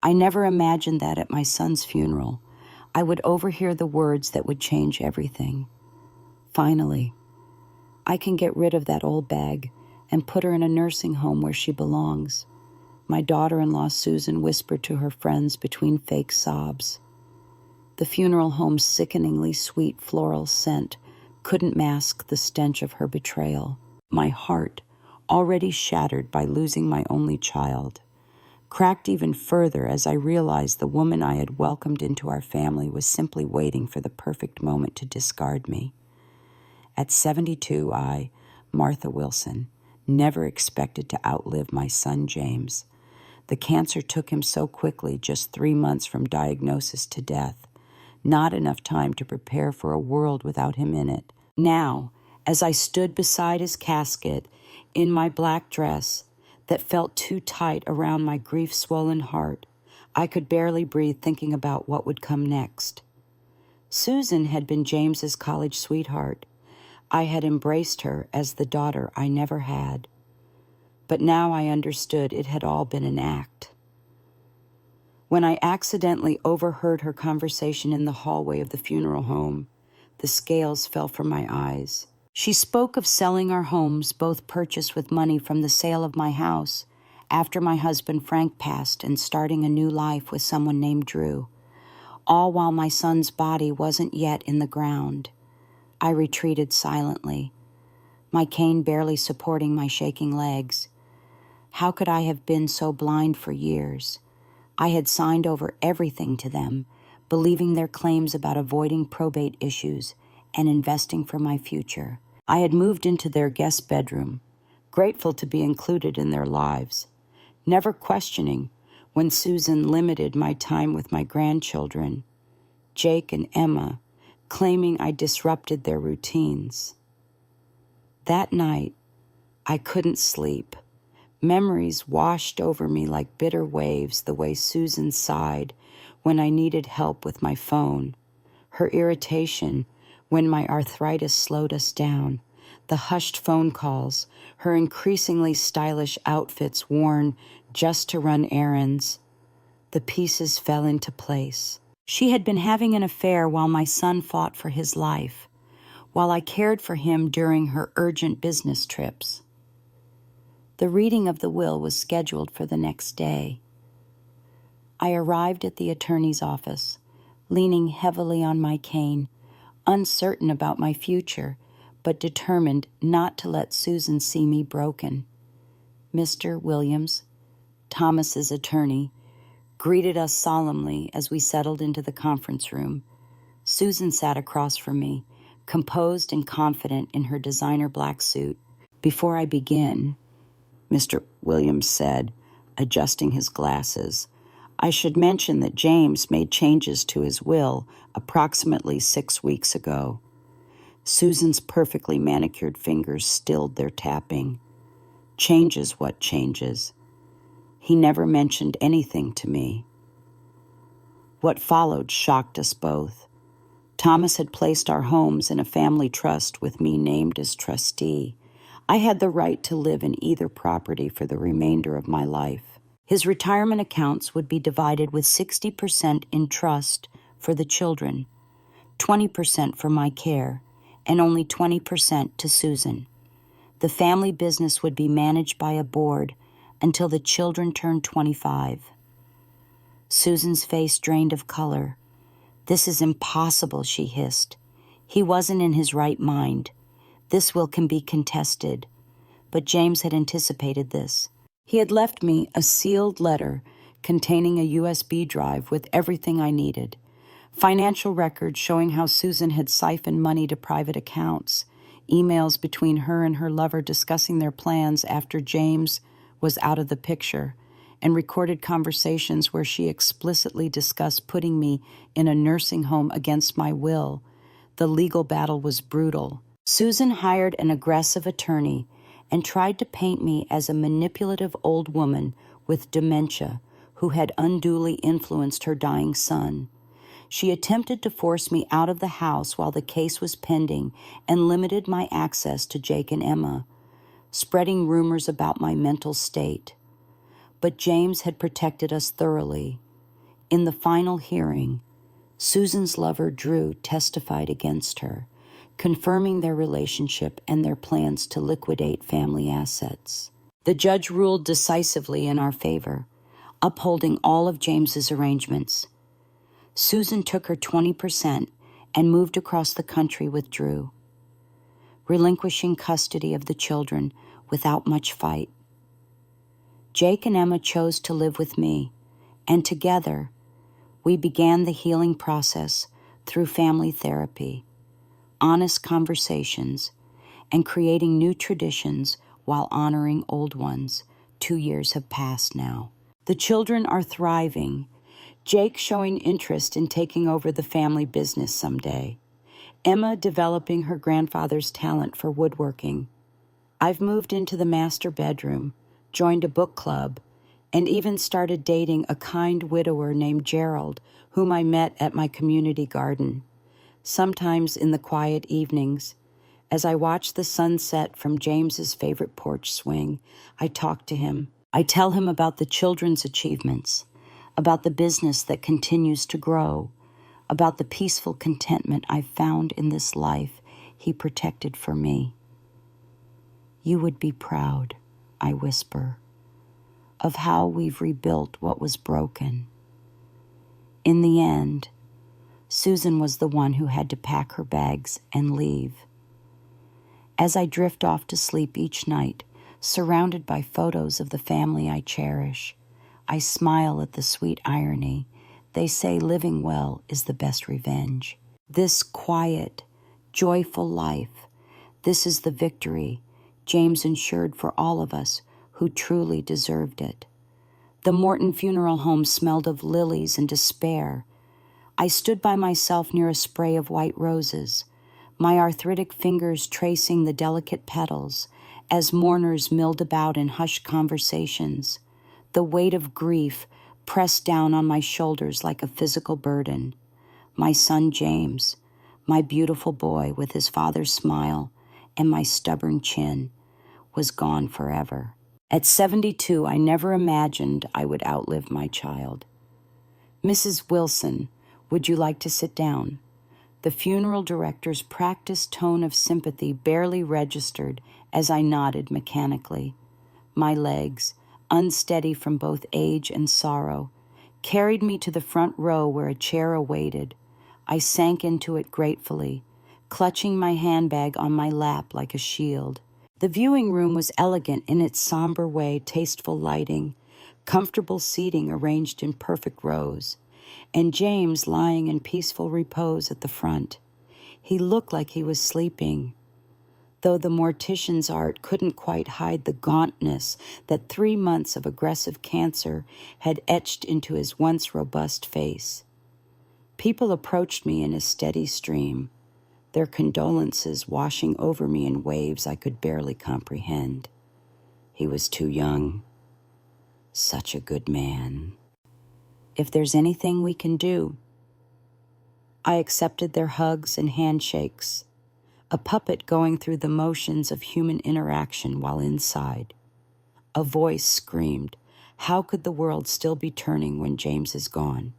I never imagined that at my son's funeral, I would overhear the words that would change everything. Finally, I can get rid of that old bag and put her in a nursing home where she belongs, my daughter-in-law Susan whispered to her friends between fake sobs. The funeral home's sickeningly sweet floral scent couldn't mask the stench of her betrayal. My heart, already shattered by losing my only child, cracked even further as I realized the woman I had welcomed into our family was simply waiting for the perfect moment to discard me. At 72, I, Martha Wilson, never expected to outlive my son James. The cancer took him so quickly, just 3 months from diagnosis to death. Not enough time to prepare for a world without him in it. Now, as I stood beside his casket in my black dress that felt too tight around my grief-swollen heart, I could barely breathe thinking about what would come next. Susan had been James's college sweetheart. I had embraced her as the daughter I never had. But now I understood it had all been an act. When I accidentally overheard her conversation in the hallway of the funeral home, the scales fell from my eyes. She spoke of selling our homes, both purchased with money from the sale of my house, after my husband Frank passed, and starting a new life with someone named Drew, all while my son's body wasn't yet in the ground. I retreated silently, my cane barely supporting my shaking legs. How could I have been so blind for years? I had signed over everything to them, believing their claims about avoiding probate issues and investing for my future. I had moved into their guest bedroom, grateful to be included in their lives, never questioning when Susan limited my time with my grandchildren, Jake and Emma, claiming I disrupted their routines. That night, I couldn't sleep. Memories washed over me like bitter waves, the way Susan sighed when I needed help with my phone, her irritation when my arthritis slowed us down, the hushed phone calls, her increasingly stylish outfits worn just to run errands. The pieces fell into place. She had been having an affair while my son fought for his life, while I cared for him during her urgent business trips. The reading of the will was scheduled for the next day. I arrived at the attorney's office, leaning heavily on my cane, uncertain about my future, but determined not to let Susan see me broken. Mr. Williams, Thomas's attorney, greeted us solemnly as we settled into the conference room. Susan sat across from me, composed and confident in her designer black suit. "Before I begin," Mr. Williams said, adjusting his glasses, "I should mention that James made changes to his will approximately 6 weeks ago." Susan's perfectly manicured fingers stilled their tapping. "Changes what changes? He never mentioned anything to me." What followed shocked us both. Thomas had placed our homes in a family trust with me named as trustee. I had the right to live in either property for the remainder of my life. His retirement accounts would be divided with 60% in trust for the children, 20% for my care, and only 20% to Susan. The family business would be managed by a board until the children turned 25. Susan's face drained of color. "This is impossible," she hissed. "He wasn't in his right mind. This will can be contested." But James had anticipated this. He had left me a sealed letter containing a USB drive with everything I needed, financial records showing how Susan had siphoned money to private accounts, emails between her and her lover discussing their plans after James was out of the picture, and recorded conversations where she explicitly discussed putting me in a nursing home against my will. The legal battle was brutal. Susan hired an aggressive attorney and tried to paint me as a manipulative old woman with dementia who had unduly influenced her dying son. She attempted to force me out of the house while the case was pending and limited my access to Jake and Emma, spreading rumors about my mental state. But James had protected us thoroughly. In the final hearing, Susan's lover, Drew, testified against her, confirming their relationship and their plans to liquidate family assets. The judge ruled decisively in our favor, upholding all of James's arrangements. Susan took her 20% and moved across the country with Drew, relinquishing custody of the children without much fight. Jake and Emma chose to live with me, and together, we began the healing process through family therapy, honest conversations, and creating new traditions while honoring old ones. 2 years have passed now. The children are thriving, Jake showing interest in taking over the family business someday, Emma developing her grandfather's talent for woodworking. I've moved into the master bedroom, joined a book club, and even started dating a kind widower named Gerald, whom I met at my community garden. Sometimes in the quiet evenings, as I watch the sunset from James's favorite porch swing, I talk to him. I tell him about the children's achievements, about the business that continues to grow, about the peaceful contentment I've found in this life he protected for me. You would be proud, I whisper, of how we've rebuilt what was broken. In the end, Susan was the one who had to pack her bags and leave. As I drift off to sleep each night, surrounded by photos of the family I cherish, I smile at the sweet irony. They say living well is the best revenge. This quiet, joyful life, this is the victory James ensured for all of us who truly deserved it. The Morton Funeral Home smelled of lilies and despair. I stood by myself near a spray of white roses, my arthritic fingers tracing the delicate petals as mourners milled about in hushed conversations. The weight of grief pressed down on my shoulders like a physical burden. My son James, my beautiful boy with his father's smile and my stubborn chin, was gone forever. At 72, I never imagined I would outlive my child. Mrs. Wilson, would you like to sit down? The funeral director's practiced tone of sympathy barely registered as I nodded mechanically. My legs, unsteady from both age and sorrow, carried me to the front row where a chair awaited. I sank into it gratefully, clutching my handbag on my lap like a shield. The viewing room was elegant in its somber way, tasteful lighting, comfortable seating arranged in perfect rows, and James lying in peaceful repose at the front. He looked like he was sleeping, though the mortician's art couldn't quite hide the gauntness that 3 months of aggressive cancer had etched into his once robust face. People approached me in a steady stream, their condolences washing over me in waves I could barely comprehend. He was too young. Such a good man. If there's anything we can do. I accepted their hugs and handshakes, a puppet going through the motions of human interaction while inside. A voice screamed, "How could the world still be turning when James is gone?"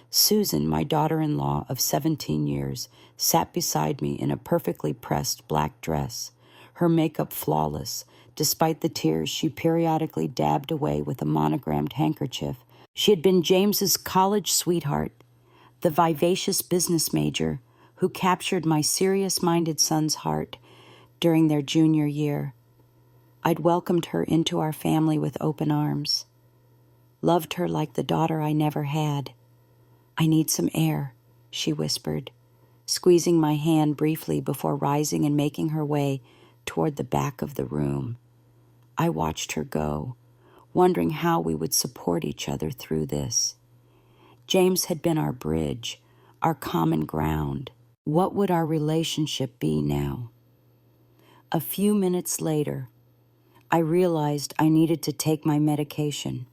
Susan, my daughter-in-law of 17 years, sat beside me in a perfectly pressed black dress, her makeup flawless, despite the tears she periodically dabbed away with a monogrammed handkerchief. She had been James's college sweetheart, the vivacious business major who captured my serious-minded son's heart during their junior year. I'd welcomed her into our family with open arms, loved her like the daughter I never had. "I need some air," she whispered, squeezing my hand briefly before rising and making her way toward the back of the room. I watched her go, wondering how we would support each other through this. James had been our bridge, our common ground. What would our relationship be now? A few minutes later, I realized I needed to take my medication.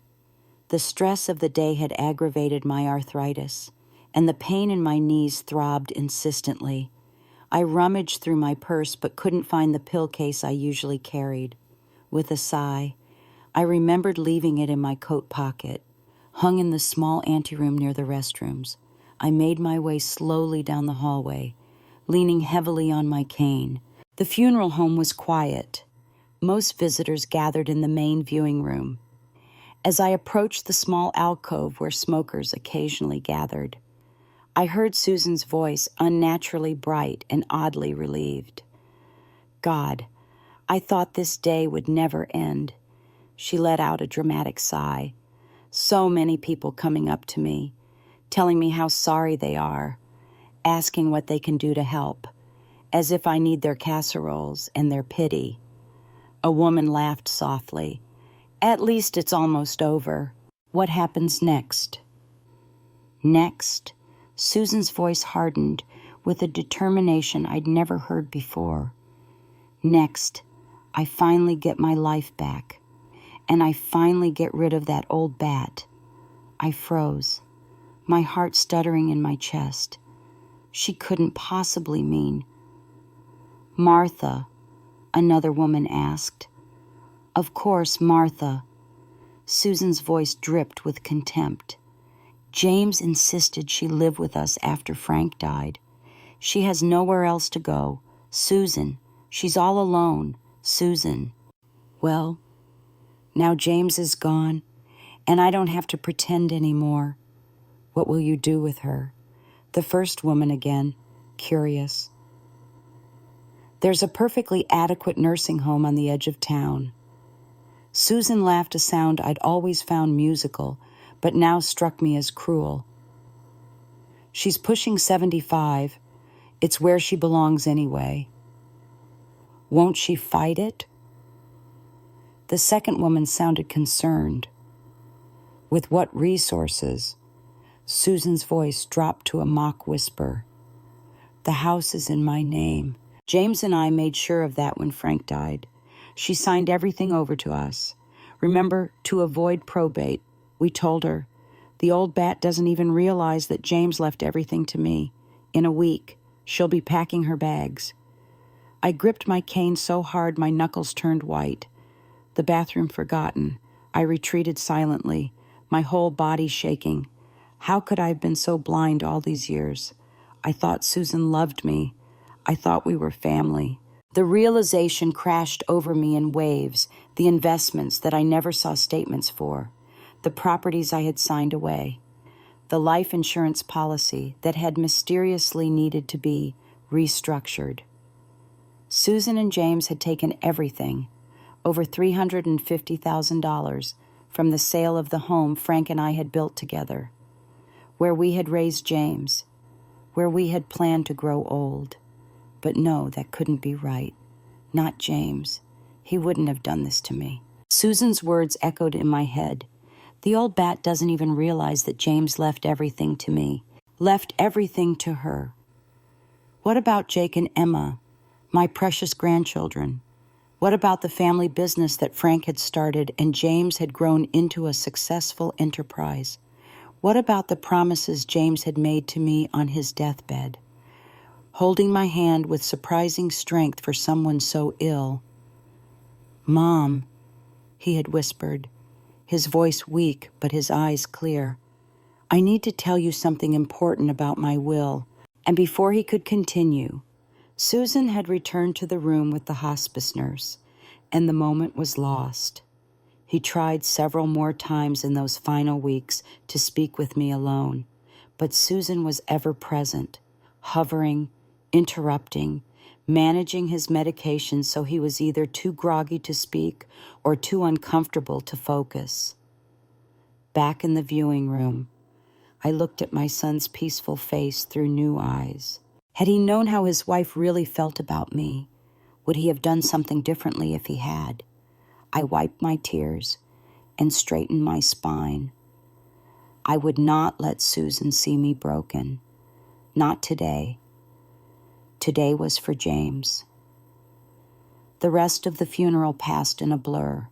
The stress of the day had aggravated my arthritis, and the pain in my knees throbbed insistently. I rummaged through my purse but couldn't find the pill case I usually carried. With a sigh, I remembered leaving it in my coat pocket, hung in the small anteroom near the restrooms. I made my way slowly down the hallway, leaning heavily on my cane. The funeral home was quiet. Most visitors gathered in the main viewing room. As I approached the small alcove where smokers occasionally gathered, I heard Susan's voice, unnaturally bright and oddly relieved. God, I thought this day would never end. She let out a dramatic sigh. So many people coming up to me, telling me how sorry they are, asking what they can do to help, as if I need their casseroles and their pity. A woman laughed softly. At least it's almost over. What happens next? Next, Susan's voice hardened with a determination I'd never heard before. Next, I finally get my life back, and I finally get rid of that old bat. I froze, my heart stuttering in my chest. She couldn't possibly mean. Martha, another woman asked. Of course, Martha. Susan's voice dripped with contempt. James insisted she live with us after Frank died. She has nowhere else to go. Susan. She's all alone. Susan. Well, now James is gone, and I don't have to pretend anymore. What will you do with her? The first woman again, curious. There's a perfectly adequate nursing home on the edge of town. Susan laughed a sound I'd always found musical, but now struck me as cruel. She's pushing 75. It's where she belongs anyway. Won't she fight it? The second woman sounded concerned. With what resources? Susan's voice dropped to a mock whisper. The house is in my name. James and I made sure of that when Frank died. She signed everything over to us. Remember, to avoid probate, we told her, the old bat doesn't even realize that James left everything to me. In a week, she'll be packing her bags. I gripped my cane so hard my knuckles turned white. The bathroom forgotten, I retreated silently, my whole body shaking. How could I have been so blind all these years? I thought Susan loved me. I thought we were family. The realization crashed over me in waves, the investments that I never saw statements for, the properties I had signed away, the life insurance policy that had mysteriously needed to be restructured. Susan and James had taken everything, over $350,000, from the sale of the home Frank and I had built together, where we had raised James, where we had planned to grow old. But no, that couldn't be right. Not James. He wouldn't have done this to me. Susan's words echoed in my head. The old bat doesn't even realize that James left everything to me, left everything to her. What about Jake and Emma, my precious grandchildren? What about the family business that Frank had started and James had grown into a successful enterprise? What about the promises James had made to me on his deathbed? Holding my hand with surprising strength for someone so ill. Mom, he had whispered, his voice weak but his eyes clear. I need to tell you something important about my will. And before he could continue, Susan had returned to the room with the hospice nurse, and the moment was lost. He tried several more times in those final weeks to speak with me alone, but Susan was ever present, hovering, interrupting, managing his medication so he was either too groggy to speak or too uncomfortable to focus. Back in the viewing room, I looked at my son's peaceful face through new eyes. Had he known how his wife really felt about me, would he have done something differently if he had? I wiped my tears and straightened my spine. I would not let Susan see me broken. Not today. Today was for James. The rest of the funeral passed in a blur.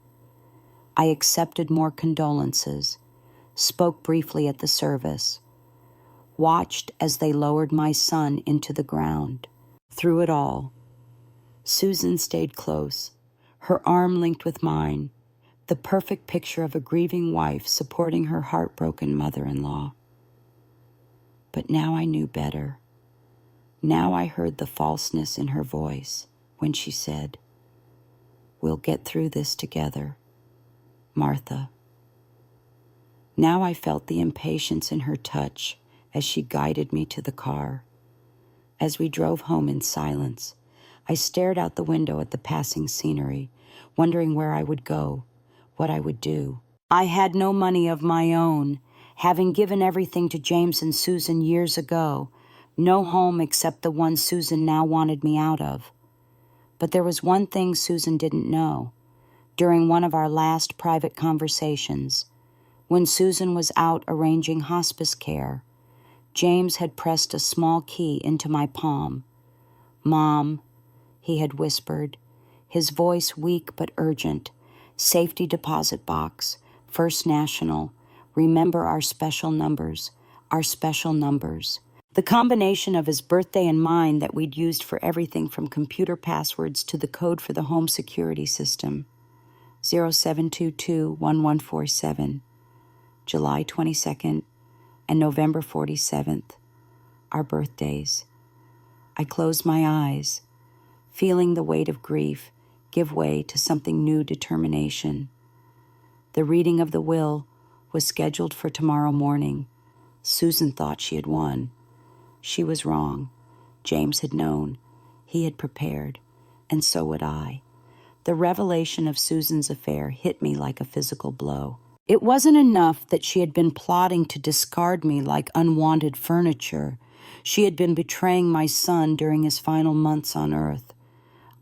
I accepted more condolences, spoke briefly at the service, watched as they lowered my son into the ground. Through it all, Susan stayed close, her arm linked with mine, the perfect picture of a grieving wife supporting her heartbroken mother-in-law. But now I knew better. Now I heard the falseness in her voice when she said, "We'll get through this together, Martha." Now I felt the impatience in her touch as she guided me to the car. As we drove home in silence, I stared out the window at the passing scenery, wondering where I would go, what I would do. I had no money of my own, having given everything to James and Susan years ago, no home except the one Susan now wanted me out of. But there was one thing Susan didn't know. During one of our last private conversations, when Susan was out arranging hospice care, James had pressed a small key into my palm. "Mom," he had whispered, his voice weak but urgent, "safety deposit box, First National, remember our special numbers, our special numbers." The combination of his birthday and mine that we'd used for everything from computer passwords to the code for the home security system. 0722-1147, July 22nd, and November 47th, our birthdays. I closed my eyes, feeling the weight of grief give way to something new determination. The reading of the will was scheduled for tomorrow morning. Susan thought she had won. She was wrong. James had known. He had prepared. And so would I. The revelation of Susan's affair hit me like a physical blow. It wasn't enough that she had been plotting to discard me like unwanted furniture. She had been betraying my son during his final months on earth.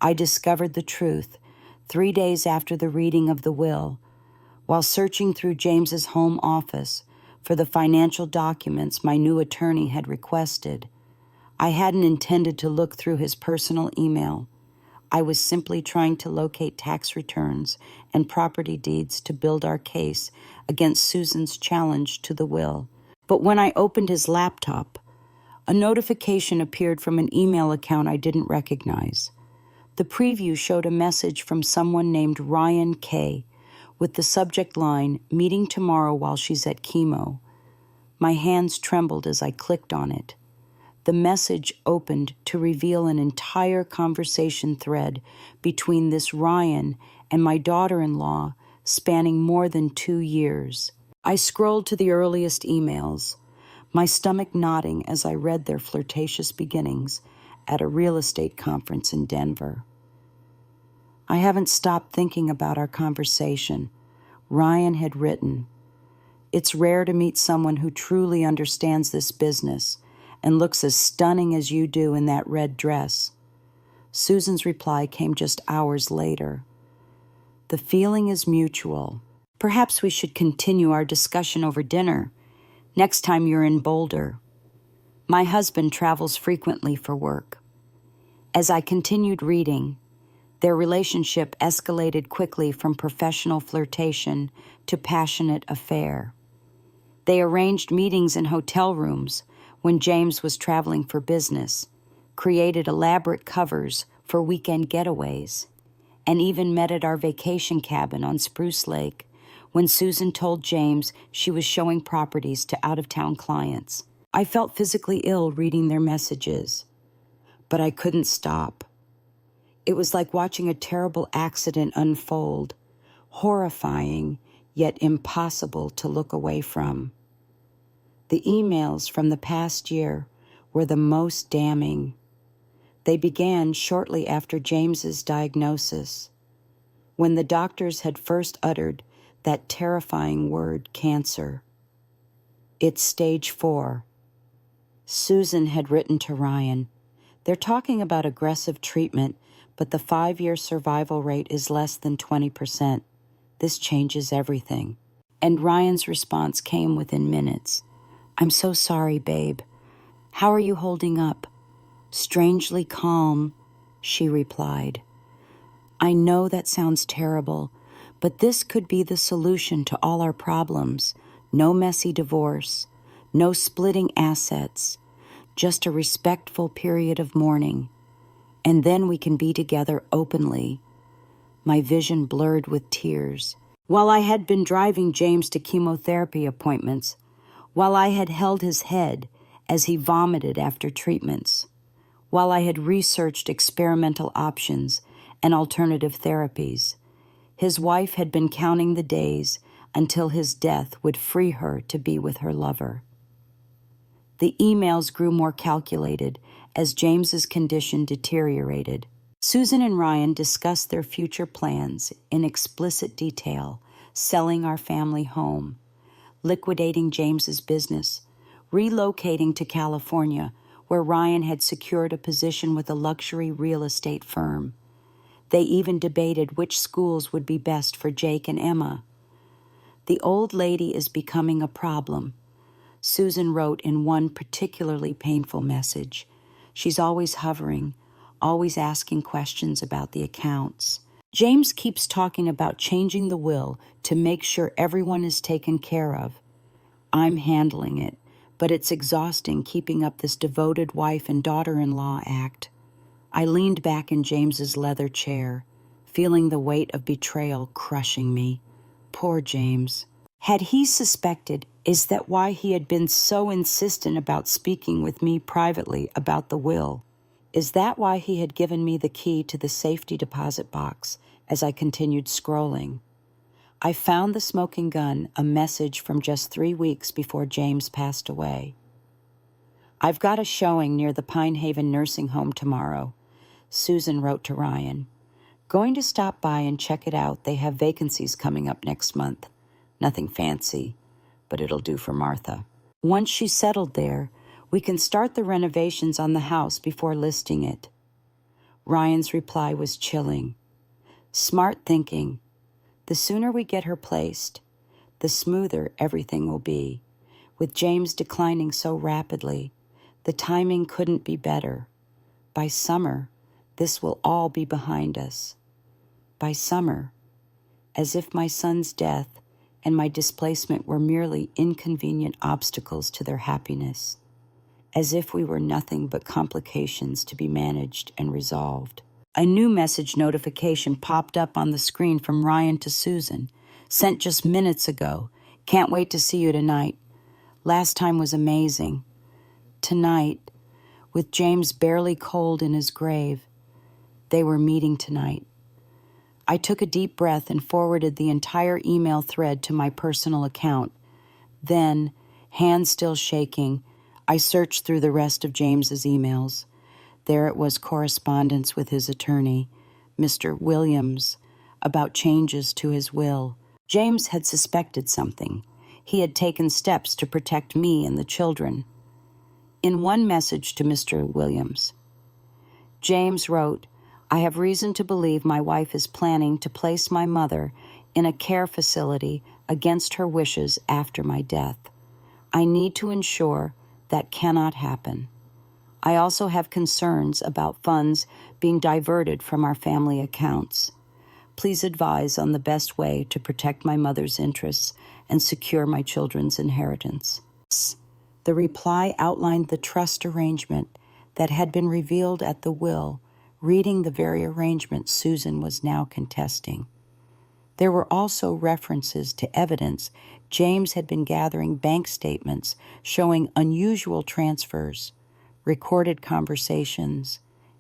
I discovered the truth 3 days after the reading of the will, while searching through James's home office for the financial documents my new attorney had requested. I hadn't intended to look through his personal email. I was simply trying to locate tax returns and property deeds to build our case against Susan's challenge to the will. But when I opened his laptop, a notification appeared from an email account I didn't recognize. The preview showed a message from someone named Ryan K., with the subject line, "Meeting tomorrow while she's at chemo." My hands trembled as I clicked on it. The message opened to reveal an entire conversation thread between this Ryan and my daughter-in-law spanning more than 2 years. I scrolled to the earliest emails, my stomach knotting as I read their flirtatious beginnings at a real estate conference in Denver. I haven't stopped thinking about our conversation. Ryan had written, "It's rare to meet someone who truly understands this business and looks as stunning as you do in that red dress." Susan's reply came just hours later. "The feeling is mutual. Perhaps we should continue our discussion over dinner, next time you're in Boulder. My husband travels frequently for work." As I continued reading, their relationship escalated quickly from professional flirtation to passionate affair. They arranged meetings in hotel rooms when James was traveling for business, created elaborate covers for weekend getaways, and even met at our vacation cabin on Spruce Lake when Susan told James she was showing properties to out-of-town clients. I felt physically ill reading their messages, but I couldn't stop. It was like watching a terrible accident unfold, horrifying yet impossible to look away from. The emails from the past year were the most damning. They began shortly after James's diagnosis, when the doctors had first uttered that terrifying word, cancer. "It's stage 4. Susan had written to Ryan, "They're talking about aggressive treatment, but the 5-year survival rate is less than 20%. This changes everything." And Ryan's response came within minutes. "I'm so sorry, babe. How are you holding up?" "Strangely calm," she replied. "I know that sounds terrible, but this could be the solution to all our problems. No messy divorce, no splitting assets, just a respectful period of mourning. And then we can be together openly." My vision blurred with tears. While I had been driving James to chemotherapy appointments, while I had held his head as he vomited after treatments, while I had researched experimental options and alternative therapies, his wife had been counting the days until his death would free her to be with her lover. The emails grew more calculated as James's condition deteriorated. Susan and Ryan discussed their future plans in explicit detail, selling our family home, liquidating James's business, relocating to California, where Ryan had secured a position with a luxury real estate firm. They even debated which schools would be best for Jake and Emma. "The old lady is becoming a problem," Susan wrote in one particularly painful message. "She's always hovering, always asking questions about the accounts. James keeps talking about changing the will to make sure everyone is taken care of. I'm handling it, but it's exhausting keeping up this devoted wife and daughter-in-law act." I leaned back in James's leather chair, feeling the weight of betrayal crushing me. Poor James. Had he suspected, is that why he had been so insistent about speaking with me privately about the will? Is that why he had given me the key to the safety deposit box as I continued scrolling? I found the smoking gun, a message from just 3 weeks before James passed away. "I've got a showing near the Pine Haven nursing home tomorrow," Susan wrote to Ryan. "Going to stop by and check it out. They have vacancies coming up next month. Nothing fancy, but it'll do for Martha. Once she's settled there, we can start the renovations on the house before listing it." Ryan's reply was chilling. "Smart thinking. The sooner we get her placed, the smoother everything will be. With James declining so rapidly, the timing couldn't be better. By summer, this will all be behind us. By summer, as if my son's death and my displacement were merely inconvenient obstacles to their happiness, as if we were nothing but complications to be managed and resolved." A new message notification popped up on the screen from Ryan to Susan, sent just minutes ago. "Can't wait to see you tonight. Last time was amazing. Tonight, with James barely cold in his grave, they were meeting tonight." I took a deep breath and forwarded the entire email thread to my personal account. Then, hands still shaking, I searched through the rest of James's emails. There it was, correspondence with his attorney, Mr. Williams, about changes to his will. James had suspected something. He had taken steps to protect me and the children. In one message to Mr. Williams, James wrote, "I have reason to believe my wife is planning to place my mother in a care facility against her wishes after my death. I need to ensure that cannot happen. I also have concerns about funds being diverted from our family accounts. Please advise on the best way to protect my mother's interests and secure my children's inheritance." The reply outlined the trust arrangement that had been revealed at the will, reading the very arrangement Susan was now contesting. There were also references to evidence James had been gathering, bank statements showing unusual transfers, recorded conversations,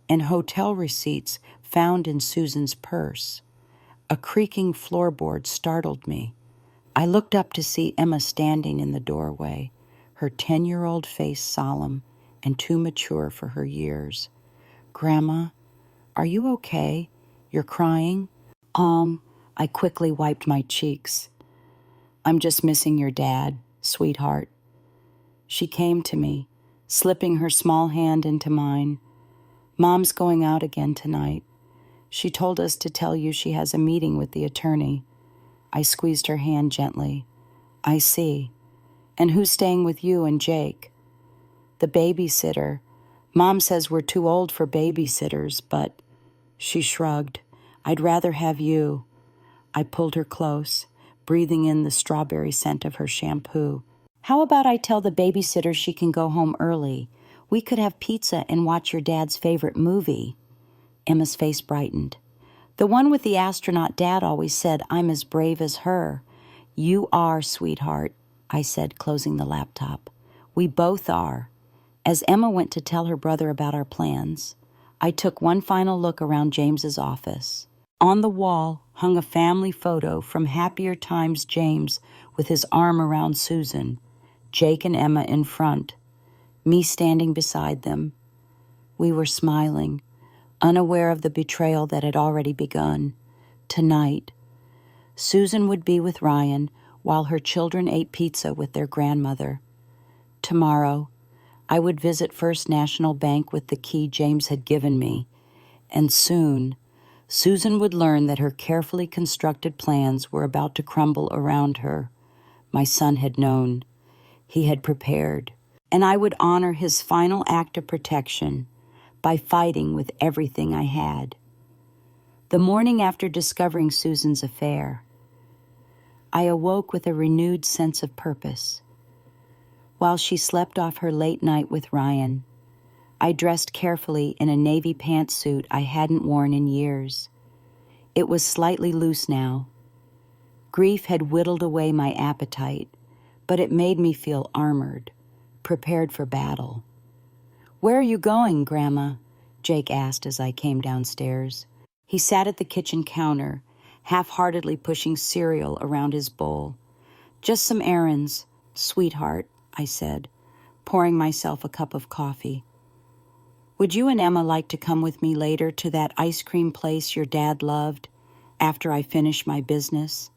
and hotel receipts found in Susan's purse. A creaking floorboard startled me. I looked up to see Emma standing in the doorway, her 10-year-old face solemn and too mature for her years. "Grandma, are you okay? You're crying?" I quickly wiped my cheeks. "I'm just missing your dad, sweetheart." She came to me, slipping her small hand into mine. "Mom's going out again tonight. She told us to tell you she has a meeting with the attorney." I squeezed her hand gently. "I see. And who's staying with you and Jake?" "The babysitter. Mom says we're too old for babysitters, but..." She shrugged. "I'd rather have you." I pulled her close, breathing in the strawberry scent of her shampoo. "How about I tell the babysitter she can go home early? We could have pizza and watch your dad's favorite movie." Emma's face brightened. The one with the astronaut dad always said, "I'm as brave as her." "You are, sweetheart," I said, closing the laptop. "We both are." As Emma went to tell her brother about our plans, I took one final look around James's office. On the wall hung a family photo from happier times James with his arm around Susan, Jake and Emma in front, me standing beside them. We were smiling, unaware of the betrayal that had already begun. Tonight, Susan would be with Ryan while her children ate pizza with their grandmother. Tomorrow, I would visit First National Bank with the key James had given me, and soon, Susan would learn that her carefully constructed plans were about to crumble around her. My son had known. He had prepared. And I would honor his final act of protection by fighting with everything I had. The morning after discovering Susan's affair, I awoke with a renewed sense of purpose. While she slept off her late night with Ryan, I dressed carefully in a navy pantsuit I hadn't worn in years. It was slightly loose now. Grief had whittled away my appetite, but it made me feel armored, prepared for battle. "Where are you going, Grandma?" Jake asked as I came downstairs. He sat at the kitchen counter, half-heartedly pushing cereal around his bowl. "Just some errands, sweetheart," I said, pouring myself a cup of coffee. "Would you and Emma like to come with me later to that ice cream place your dad loved after I finish my business?"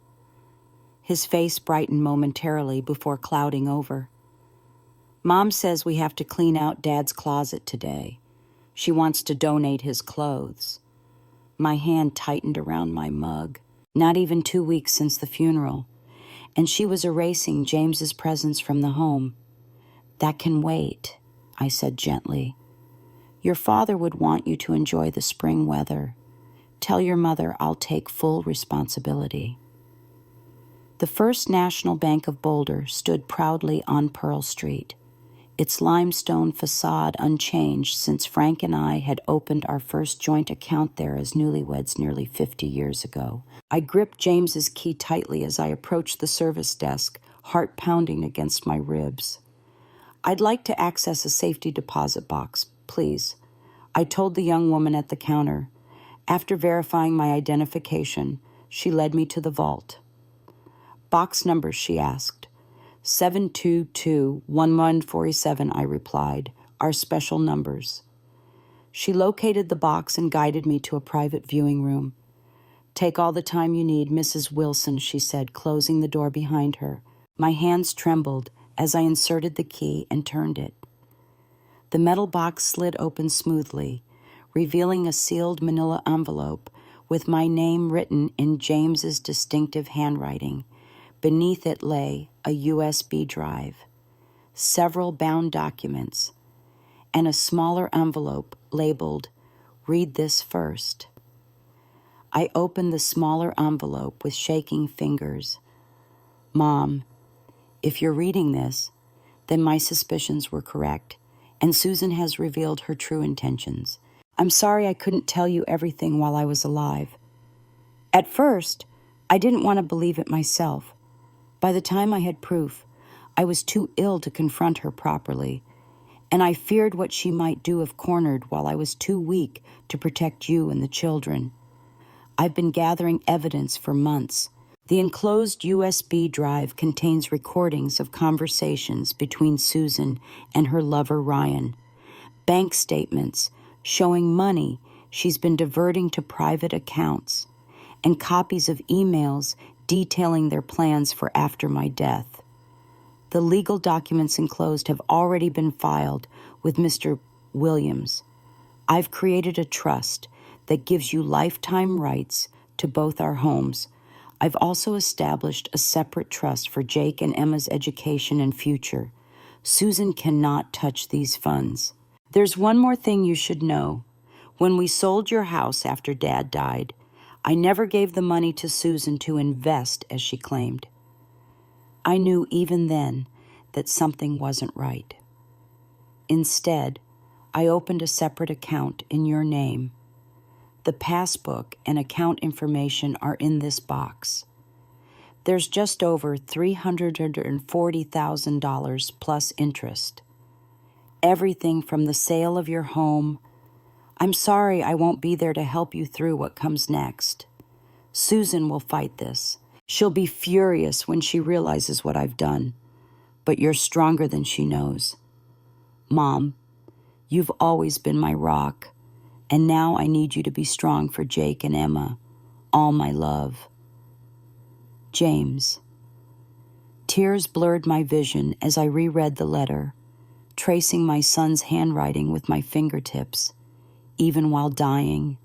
His face brightened momentarily before clouding over. "Mom says we have to clean out Dad's closet today. She wants to donate his clothes." My hand tightened around my mug. Not even 2 weeks since the funeral, and she was erasing James's presence from the home. "That can wait," I said gently. "Your father would want you to enjoy the spring weather. Tell your mother I'll take full responsibility." The First National Bank of Boulder stood proudly on Pearl Street, its limestone facade unchanged since Frank and I had opened our first joint account there as newlyweds nearly 50 years ago. I gripped James's key tightly as I approached the service desk, heart pounding against my ribs. "I'd like to access a safety deposit box, please," I told the young woman at the counter. After verifying my identification, she led me to the vault. "Box number," she asked. 722-1147, I replied, "our special numbers." She located the box and guided me to a private viewing room. "Take all the time you need, Mrs. Wilson," she said, closing the door behind her. My hands trembled as I inserted the key and turned it. The metal box slid open smoothly, revealing a sealed manila envelope with my name written in James's distinctive handwriting. Beneath it lay a USB drive, several bound documents, and a smaller envelope labeled, "Read this first." I opened the smaller envelope with shaking fingers. "Mom, if you're reading this, then my suspicions were correct, and Susan has revealed her true intentions. I'm sorry I couldn't tell you everything while I was alive. At first, I didn't want to believe it myself. By the time I had proof, I was too ill to confront her properly, and I feared what she might do if cornered while I was too weak to protect you and the children. I've been gathering evidence for months. The enclosed USB drive contains recordings of conversations between Susan and her lover Ryan, bank statements showing money she's been diverting to private accounts, and copies of emails detailing their plans for after my death. The legal documents enclosed have already been filed with Mr. Williams. I've created a trust that gives you lifetime rights to both our homes. I've also established a separate trust for Jake and Emma's education and future. Susan cannot touch these funds. There's one more thing you should know. When we sold your house after Dad died, I never gave the money to Susan to invest, as she claimed. I knew even then that something wasn't right. Instead, I opened a separate account in your name. The passbook and account information are in this box. There's just over $340,000 plus interest. Everything from the sale of your home. I'm sorry I won't be there to help you through what comes next. Susan will fight this. She'll be furious when she realizes what I've done. But you're stronger than she knows. Mom, you've always been my rock, and now I need you to be strong for Jake and Emma. All my love. James. Tears blurred my vision as I reread the letter, tracing my son's handwriting with my fingertips, even while dying.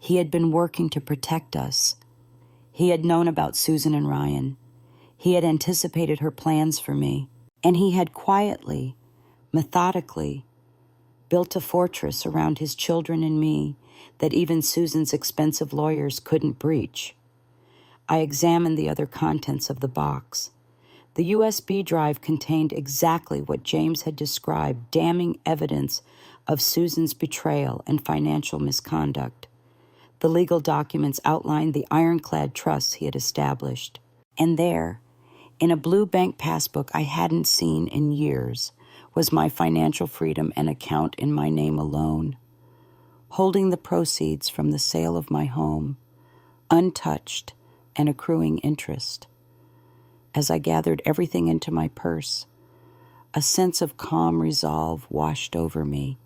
He had been working to protect us. He had known about Susan and Ryan. He had anticipated her plans for me, and he had quietly, methodically, built a fortress around his children and me that even Susan's expensive lawyers couldn't breach. I examined the other contents of the box. The USB drive contained exactly what James had described, damning evidence of Susan's betrayal and financial misconduct. The legal documents outlined the ironclad trusts he had established. And there, in a blue bank passbook I hadn't seen in years, was my financial freedom and account in my name alone, holding the proceeds from the sale of my home, untouched and accruing interest. As I gathered everything into my purse, a sense of calm resolve washed over me.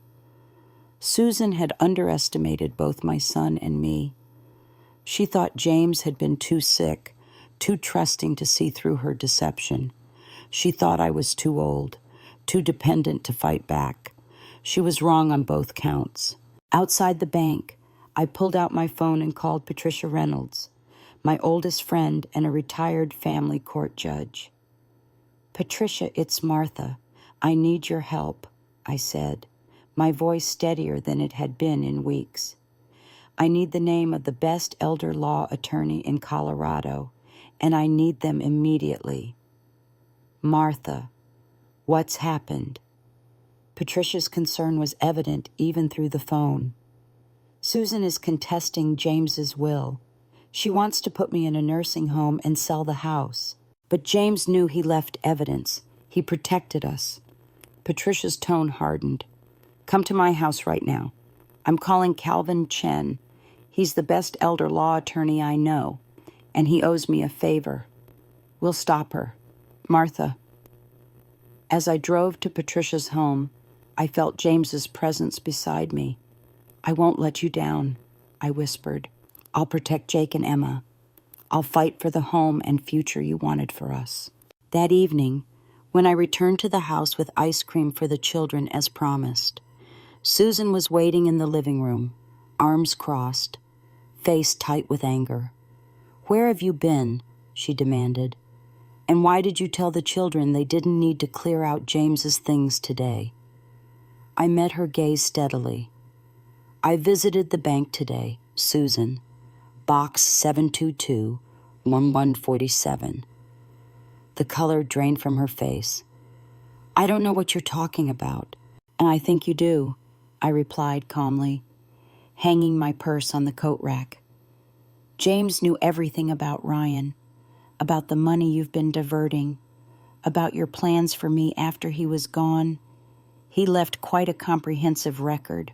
Susan had underestimated both my son and me. She thought James had been too sick, too trusting to see through her deception. She thought I was too old, too dependent to fight back. She was wrong on both counts. Outside the bank, I pulled out my phone and called Patricia Reynolds, my oldest friend and a retired family court judge. Patricia, it's Martha. I need your help, I said, my voice steadier than it had been in weeks. I need the name of the best elder law attorney in Colorado, and I need them immediately. Martha, what's happened? Patricia's concern was evident even through the phone. Susan is contesting James's will. She wants to put me in a nursing home and sell the house. But James knew he left evidence. He protected us. Patricia's tone hardened. Come to my house right now. I'm calling Calvin Chen. He's the best elder law attorney I know, and he owes me a favor. We'll stop her. Martha. As I drove to Patricia's home, I felt James's presence beside me. I won't let you down, I whispered. I'll protect Jake and Emma. I'll fight for the home and future you wanted for us. That evening, when I returned to the house with ice cream for the children as promised, Susan was waiting in the living room, arms crossed, face tight with anger. Where have you been? She demanded. And why did you tell the children they didn't need to clear out James's things today? I met her gaze steadily. I visited the bank today, Susan. Box 722-1147. The color drained from her face. I don't know what you're talking about, and I think you do, I replied calmly, hanging my purse on the coat rack. James knew everything about Ryan, about the money you've been diverting, about your plans for me after he was gone. He left quite a comprehensive record.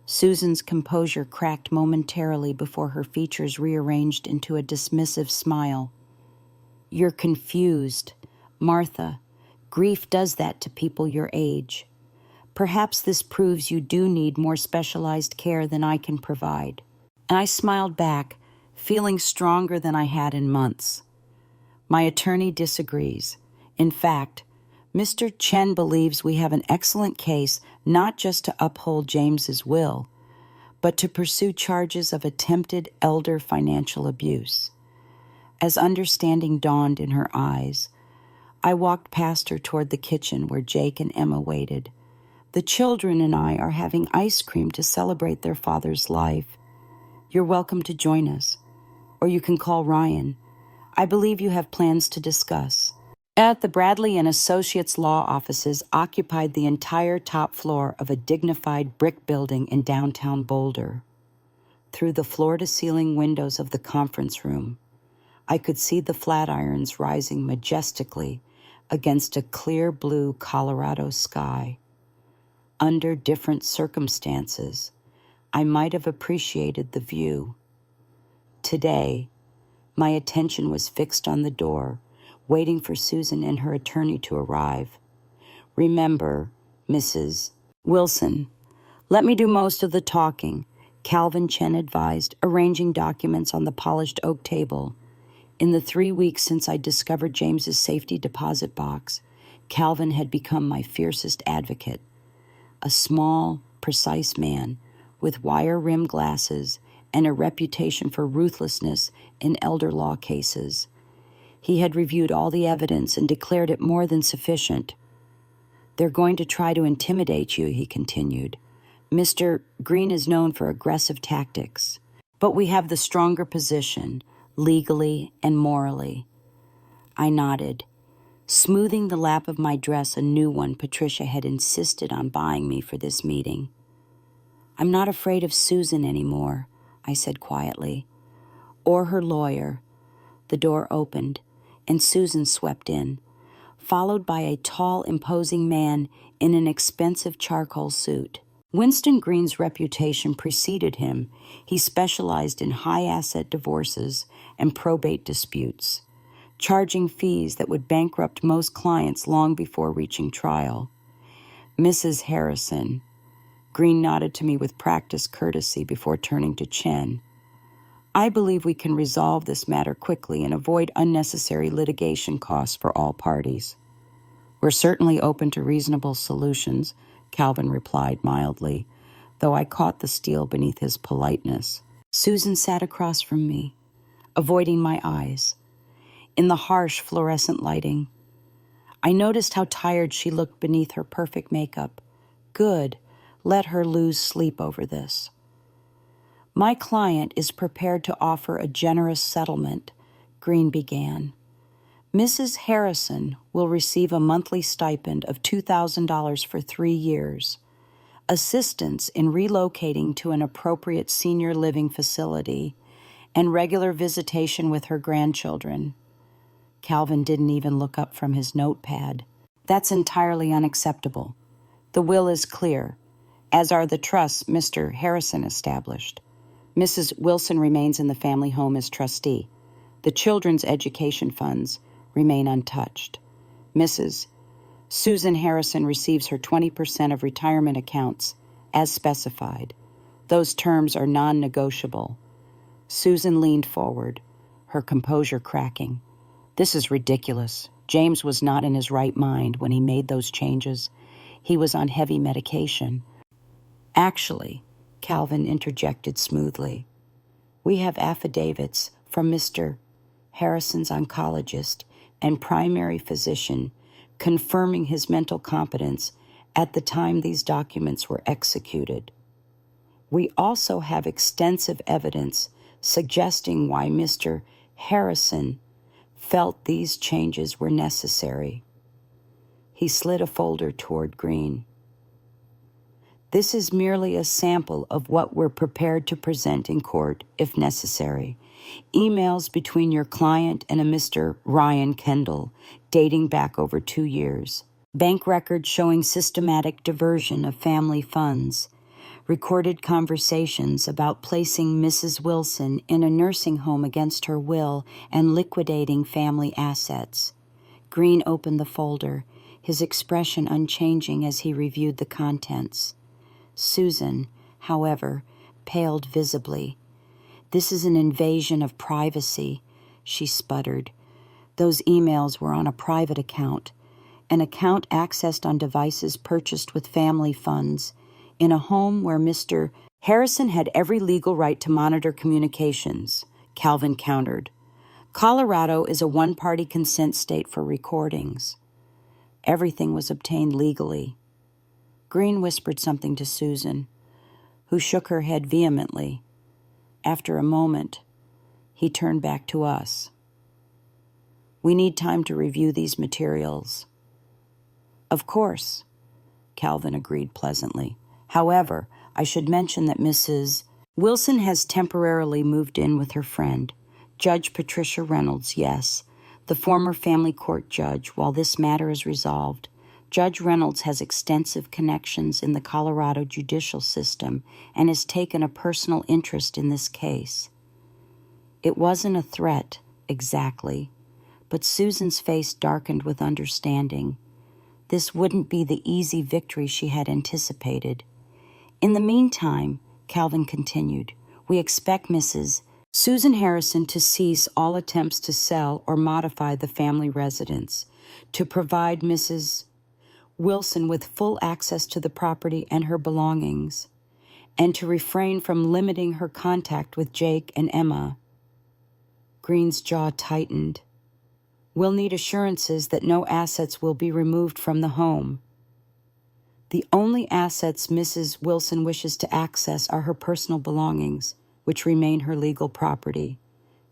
Susan's composure cracked momentarily before her features rearranged into a dismissive smile. You're confused. Martha, grief does that to people your age. Perhaps this proves you do need more specialized care than I can provide. And I smiled back, feeling stronger than I had in months. My attorney disagrees. In fact, Mr. Chen believes we have an excellent case not just to uphold James's will, but to pursue charges of attempted elder financial abuse. As understanding dawned in her eyes, I walked past her toward the kitchen where Jake and Emma waited. The children and I are having ice cream to celebrate their father's life. You're welcome to join us, or you can call Ryan. I believe you have plans to discuss. At the Bradley and Associates law offices occupied the entire top floor of a dignified brick building in downtown Boulder. Through the floor-to-ceiling windows of the conference room, I could see the Flatirons rising majestically against a clear blue Colorado sky. Under different circumstances, I might have appreciated the view. Today, my attention was fixed on the door, waiting for Susan and her attorney to arrive. Remember, Mrs. Wilson, let me do most of the talking, Calvin Chen advised, arranging documents on the polished oak table. In the 3 weeks since I discovered James's safety deposit box, Calvin had become my fiercest advocate. A small, precise man with wire-rimmed glasses and a reputation for ruthlessness in elder law cases. He had reviewed all the evidence and declared it more than sufficient. "They're going to try to intimidate you," he continued. "Mr. Green is known for aggressive tactics, but we have the stronger position, legally and morally." I nodded, smoothing the lap of my dress, a new one Patricia had insisted on buying me for this meeting. "I'm not afraid of Susan anymore," I said quietly, "or her lawyer." The door opened, and Susan swept in, followed by a tall, imposing man in an expensive charcoal suit. Winston Green's reputation preceded him. He specialized in high-asset divorces and probate disputes, charging fees that would bankrupt most clients long before reaching trial. "Mrs. Harrison," Green nodded to me with practiced courtesy before turning to Chen. "I believe we can resolve this matter quickly and avoid unnecessary litigation costs for all parties." "We're certainly open to reasonable solutions," Calvin replied mildly, though I caught the steel beneath his politeness. Susan sat across from me, avoiding my eyes. In the harsh fluorescent lighting, I noticed how tired she looked beneath her perfect makeup. Good. Let her lose sleep over this. "My client is prepared to offer a generous settlement," Green began. "Mrs. Harrison will receive a monthly stipend of $2,000 for 3 years, assistance in relocating to an appropriate senior living facility, and regular visitation with her grandchildren." Calvin didn't even look up from his notepad. "That's entirely unacceptable. The will is clear, as are the trusts Mr. Harrison established. Mrs. Wilson remains in the family home as trustee. The children's education funds remain untouched. Mrs. Susan Harrison receives her 20% of retirement accounts as specified. Those terms are non-negotiable." Susan leaned forward, her composure cracking. "This is ridiculous. James was not in his right mind when he made those changes. He was on heavy medication." "Actually," Calvin interjected smoothly, "we have affidavits from Mr. Harrison's oncologist and primary physician confirming his mental competence at the time these documents were executed. We also have extensive evidence suggesting why Mr. Harrison felt these changes were necessary." He slid a folder toward Green. "This is merely a sample of what we're prepared to present in court if necessary. Emails between your client and a Mr. Ryan Kendall, dating back over 2 years. Bank records showing systematic diversion of family funds. Recorded conversations about placing Mrs. Wilson in a nursing home against her will and liquidating family assets." Green opened the folder, his expression unchanging as he reviewed the contents. Susan, however, paled visibly. "This is an invasion of privacy," she sputtered. "Those emails were on a private account, an account accessed on devices purchased with family funds, in a home where Mr. Harrison had every legal right to monitor communications," Calvin countered. "Colorado is a one-party consent state for recordings. Everything was obtained legally." Green whispered something to Susan, who shook her head vehemently. After a moment, he turned back to us. "We need time to review these materials." "Of course," Calvin agreed pleasantly. "However, I should mention that Mrs. Wilson has temporarily moved in with her friend, Judge Patricia Reynolds, yes, the former family court judge. While this matter is resolved, Judge Reynolds has extensive connections in the Colorado judicial system and has taken a personal interest in this case. It wasn't a threat, exactly, but Susan's face darkened with understanding. This wouldn't be the easy victory she had anticipated. In the meantime, Calvin continued, we expect Mrs. Susan Harrison to cease all attempts to sell or modify the family residence, to provide Mrs. Wilson with full access to the property and her belongings, and to refrain from limiting her contact with Jake and Emma. Green's jaw tightened. We'll need assurances that no assets will be removed from the home. The only assets Mrs. Wilson wishes to access are her personal belongings, which remain her legal property.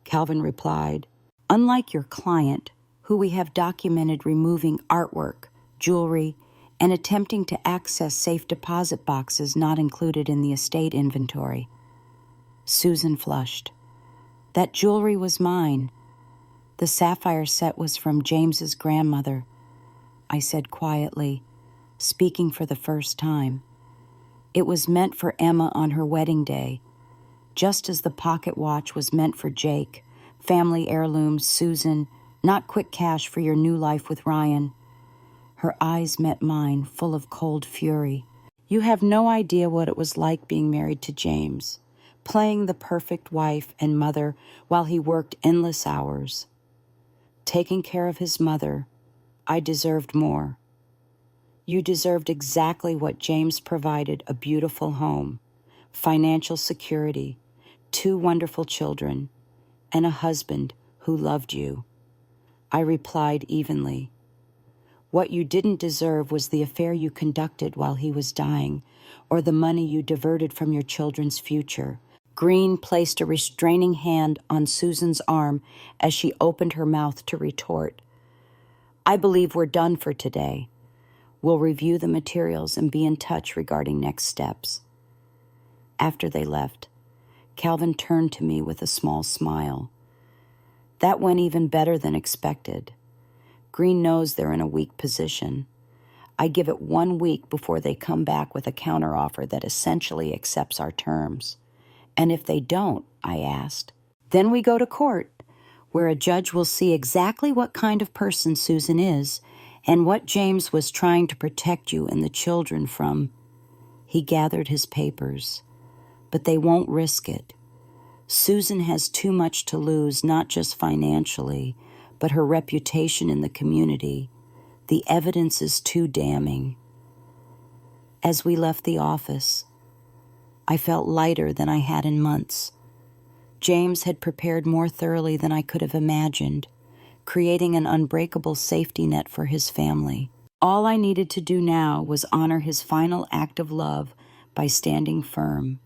Calvin replied, unlike your client, who we have documented removing artwork, jewelry, and attempting to access safe deposit boxes not included in the estate inventory. Susan flushed. That jewelry was mine. The sapphire set was from James's grandmother, I said quietly, speaking for the first time. It was meant for Emma on her wedding day, just as the pocket watch was meant for Jake, family heirlooms, Susan, not quick cash for your new life with Ryan. Her eyes met mine, full of cold fury. You have no idea what it was like being married to James, playing the perfect wife and mother while he worked endless hours. Taking care of his mother, I deserved more. You deserved exactly what James provided, a beautiful home, financial security, 2 wonderful children, and a husband who loved you. I replied evenly. What you didn't deserve was the affair you conducted while he was dying, or the money you diverted from your children's future. Green placed a restraining hand on Susan's arm as she opened her mouth to retort. I believe we're done for today. We'll review the materials and be in touch regarding next steps. After they left, Calvin turned to me with a small smile. That went even better than expected. Green knows they're in a weak position. I give it 1 week before they come back with a counteroffer that essentially accepts our terms. And if they don't, I asked, then we go to court, where a judge will see exactly what kind of person Susan is and what James was trying to protect you and the children from. He gathered his papers, but they won't risk it. Susan has too much to lose, not just financially, but her reputation in the community. The evidence is too damning. As we left the office, I felt lighter than I had in months. James had prepared more thoroughly than I could have imagined, creating an unbreakable safety net for his family. All I needed to do now was honor his final act of love by standing firm.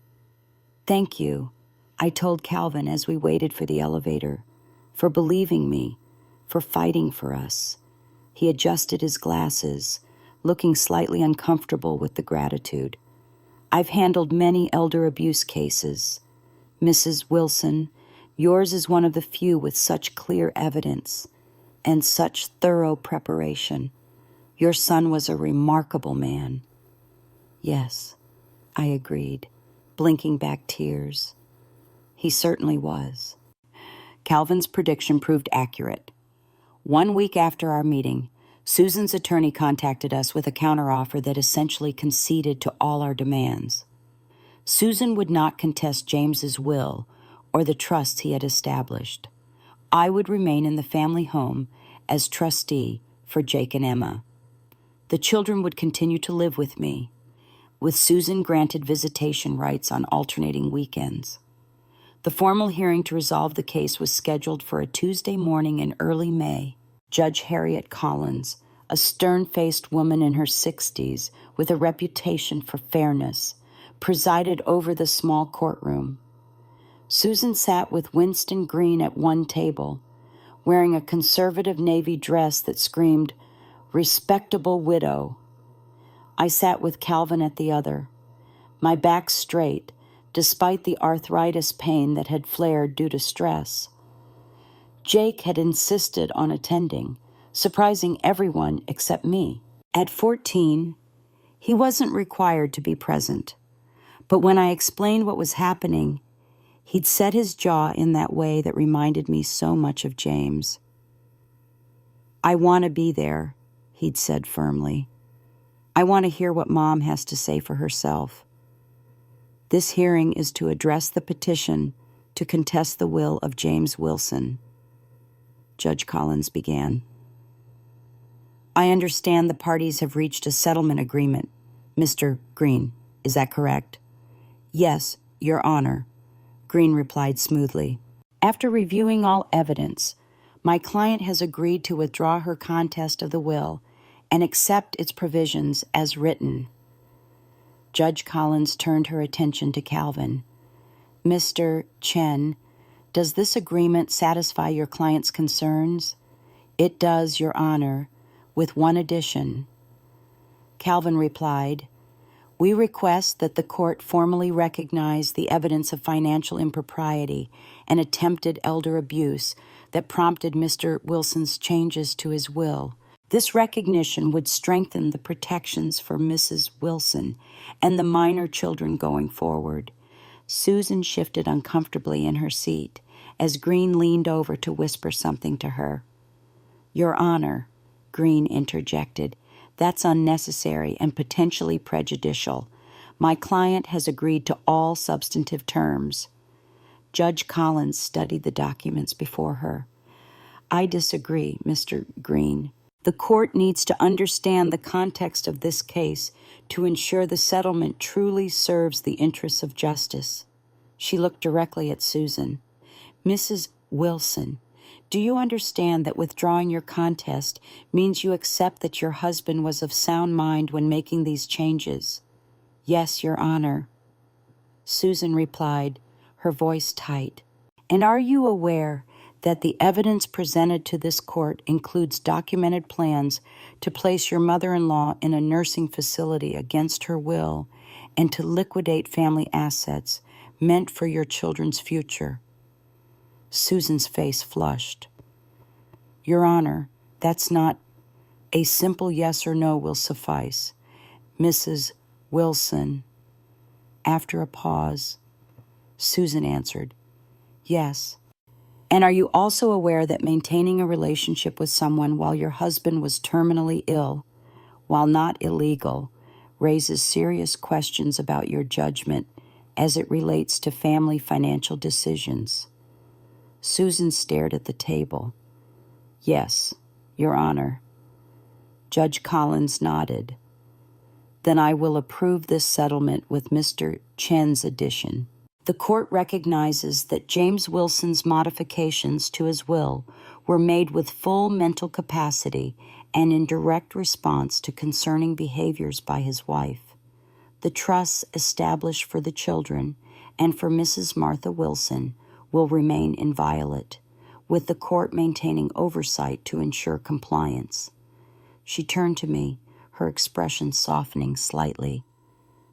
Thank you, I told Calvin as we waited for the elevator, for believing me, for fighting for us. He adjusted his glasses, looking slightly uncomfortable with the gratitude. I've handled many elder abuse cases. Mrs. Wilson, yours is one of the few with such clear evidence and such thorough preparation. Your son was a remarkable man. Yes, I agreed, blinking back tears. He certainly was. Calvin's prediction proved accurate. 1 week after our meeting, Susan's attorney contacted us with a counteroffer that essentially conceded to all our demands. Susan would not contest James's will or the trusts he had established. I would remain in the family home as trustee for Jake and Emma. The children would continue to live with me, with Susan granted visitation rights on alternating weekends. The formal hearing to resolve the case was scheduled for a Tuesday morning in early May. Judge Harriet Collins, a stern-faced woman in her 60s with a reputation for fairness, presided over the small courtroom. Susan sat with Winston Green at one table, wearing a conservative navy dress that screamed, "Respectable widow." I sat with Calvin at the other, my back straight, despite the arthritis pain that had flared due to stress. Jake had insisted on attending, surprising everyone except me. At 14, he wasn't required to be present, but when I explained what was happening, he'd set his jaw in that way that reminded me so much of James. "I want to be there," he'd said firmly. "I want to hear what Mom has to say for herself. This hearing is to address the petition to contest the will of James Wilson." Judge Collins began. "I understand the parties have reached a settlement agreement, Mr. Green. Is that correct?" "Yes, Your Honor," Green replied smoothly. "After reviewing all evidence, my client has agreed to withdraw her contest of the will and accept its provisions as written." Judge Collins turned her attention to Calvin. "Mr. Chen, does this agreement satisfy your client's concerns?" "It does, Your Honor, with one addition." Calvin replied, "We request that the court formally recognize the evidence of financial impropriety and attempted elder abuse that prompted Mr. Wilson's changes to his will. This recognition would strengthen the protections for Mrs. Wilson and the minor children going forward." Susan shifted uncomfortably in her seat as Green leaned over to whisper something to her. "Your Honor," Green interjected, "that's unnecessary and potentially prejudicial. My client has agreed to all substantive terms." Judge Collins studied the documents before her. "I disagree, Mr. Green. The court needs to understand the context of this case to ensure the settlement truly serves the interests of justice." She looked directly at Susan. "Mrs. Wilson, do you understand that withdrawing your contest means you accept that your husband was of sound mind when making these changes?" "Yes, Your Honor," Susan replied, her voice tight. "And are you aware that the evidence presented to this court includes documented plans to place your mother-in-law in a nursing facility against her will and to liquidate family assets meant for your children's future?" Susan's face flushed. "Your Honor, that's not. A simple yes or no will suffice. Mrs. Wilson." After a pause, Susan answered, "Yes." "And are you also aware that maintaining a relationship with someone while your husband was terminally ill, while not illegal, raises serious questions about your judgment as it relates to family financial decisions?" Susan stared at the table. "Yes, Your Honor." Judge Collins nodded. "Then I will approve this settlement with Mr. Chen's addition. The court recognizes that James Wilson's modifications to his will were made with full mental capacity and in direct response to concerning behaviors by his wife. The trusts established for the children and for Mrs. Martha Wilson will remain inviolate, with the court maintaining oversight to ensure compliance." She turned to me, her expression softening slightly.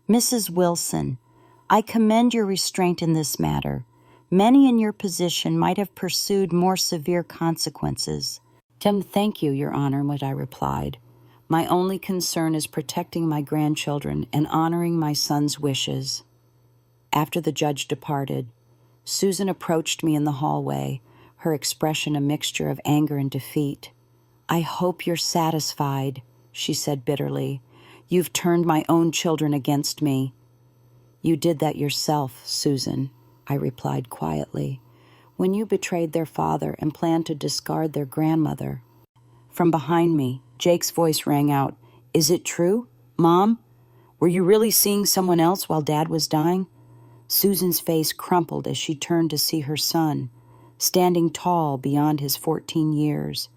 "Mrs. Wilson, I commend your restraint in this matter. Many in your position might have pursued more severe consequences." "Thank you, Your Honor," what I replied. "My only concern is protecting my grandchildren and honoring my son's wishes." After the judge departed, Susan approached me in the hallway, her expression a mixture of anger and defeat. "I hope you're satisfied," she said bitterly. "You've turned my own children against me." "You did that yourself, Susan," I replied quietly, "when you betrayed their father and planned to discard their grandmother." From behind me, Jake's voice rang out, "Is it true? Mom? Were you really seeing someone else while Dad was dying?" Susan's face crumpled as she turned to see her son, standing tall beyond his 14 years,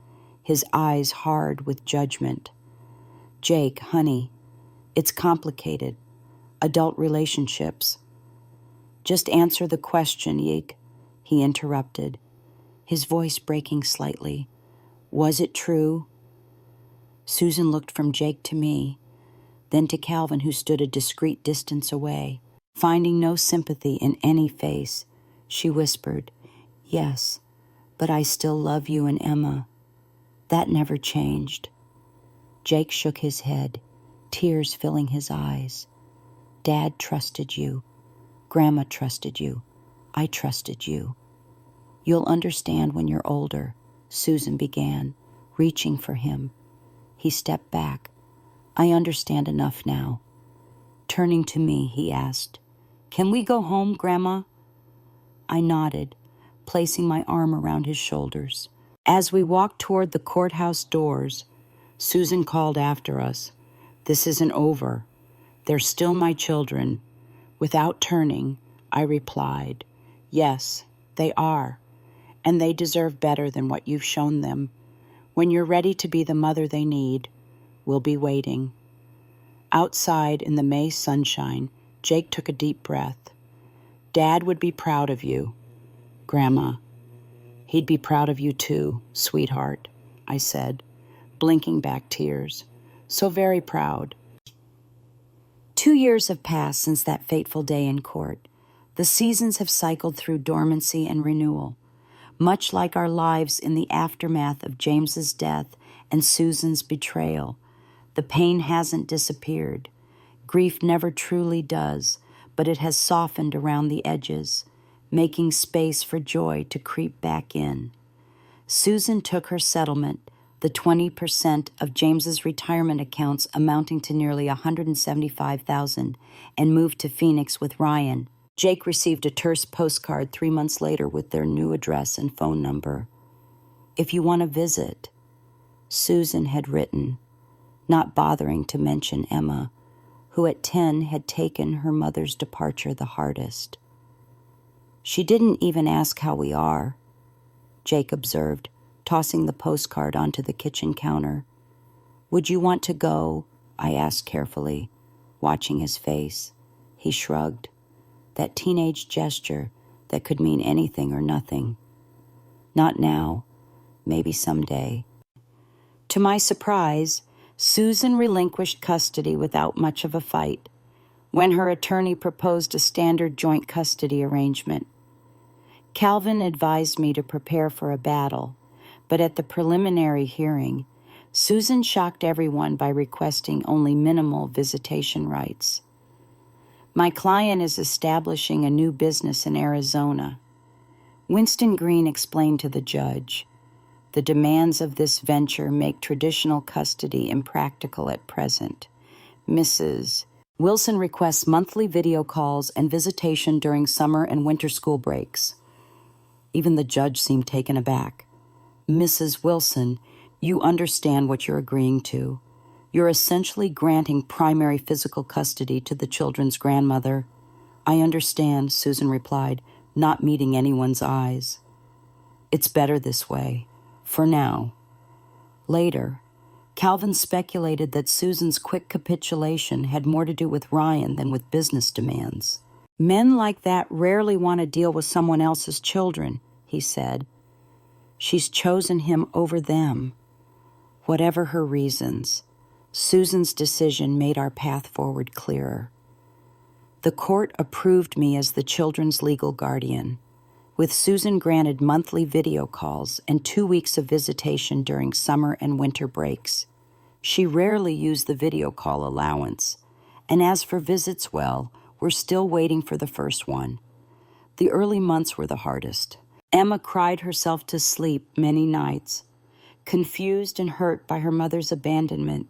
his eyes hard with judgment. "Jake, honey, it's complicated. Adult relationships." "Just answer the question, Yake," he interrupted, his voice breaking slightly. "Was it true?" Susan looked from Jake to me, then to Calvin, who stood a discreet distance away. Finding no sympathy in any face, she whispered, "Yes, but I still love you and Emma. That never changed." Jake shook his head, tears filling his eyes. "Dad trusted you. Grandma trusted you. I trusted you. You'll understand when you're older," Susan began, reaching for him. He stepped back. "I understand enough now." Turning to me, he asked, "Can we go home, Grandma?" I nodded, placing my arm around his shoulders. As we walked toward the courthouse doors, Susan called after us, "This isn't over. They're still my children." Without turning, I replied, "Yes, they are, and they deserve better than what you've shown them. When you're ready to be the mother they need, we'll be waiting." Outside in the May sunshine, Jake took a deep breath. "Dad would be proud of you, Grandma." "He'd be proud of you too, sweetheart," I said, blinking back tears. "So very proud." 2 years have passed since that fateful day in court. The seasons have cycled through dormancy and renewal, much like our lives in the aftermath of James's death and Susan's betrayal. The pain hasn't disappeared. Grief never truly does, but it has softened around the edges, making space for joy to creep back in. Susan took her settlement, the 20% of James's retirement accounts amounting to nearly $175,000, and moved to Phoenix with Ryan. Jake received a terse postcard 3 months later with their new address and phone number. "If you want to visit," Susan had written, not bothering to mention Emma, who at 10 had taken her mother's departure the hardest. "She didn't even ask how we are," Jake observed, tossing the postcard onto the kitchen counter. "Would you want to go?" I asked carefully, watching his face. He shrugged, that teenage gesture that could mean anything or nothing. "Not now, maybe someday." To my surprise, Susan relinquished custody without much of a fight when her attorney proposed a standard joint custody arrangement. Calvin advised me to prepare for a battle, but at the preliminary hearing, Susan shocked everyone by requesting only minimal visitation rights. "My client is establishing a new business in Arizona." Winston Green explained to the judge, "The demands of this venture make traditional custody impractical at present. Mrs. Wilson requests monthly video calls and visitation during summer and winter school breaks." Even the judge seemed taken aback. "Mrs. Wilson, you understand what you're agreeing to. You're essentially granting primary physical custody to the children's grandmother." "I understand," Susan replied, not meeting anyone's eyes. "It's better this way. For now." Later, Calvin speculated that Susan's quick capitulation had more to do with Ryan than with business demands. "Men like that rarely want to deal with someone else's children," he said. "She's chosen him over them." Whatever her reasons, Susan's decision made our path forward clearer. The court approved me as the children's legal guardian, with Susan granted monthly video calls and 2 weeks of visitation during summer and winter breaks. She rarely used the video call allowance, and as for visits, well, we're still waiting for the first one. The early months were the hardest. Emma cried herself to sleep many nights, confused and hurt by her mother's abandonment.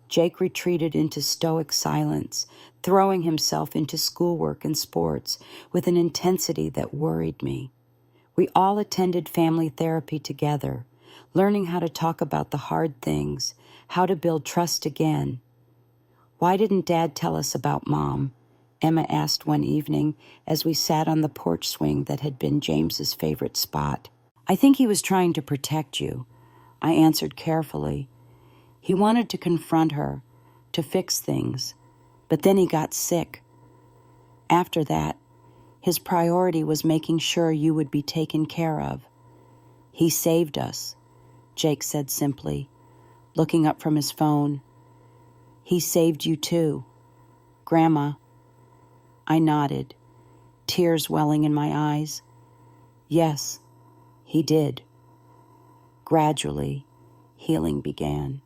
Jake retreated into stoic silence, throwing himself into schoolwork and sports with an intensity that worried me. We all attended family therapy together, learning how to talk about the hard things, how to build trust again. "Why didn't Dad tell us about Mom?" Emma asked one evening as we sat on the porch swing that had been James's favorite spot. "I think he was trying to protect you," I answered carefully. "He wanted to confront her, to fix things, but then he got sick. After that, his priority was making sure you would be taken care of. He saved us," Jake said simply, looking up from his phone. "He saved you too, Grandma." I nodded, tears welling in my eyes. Yes, he did. Gradually, healing began.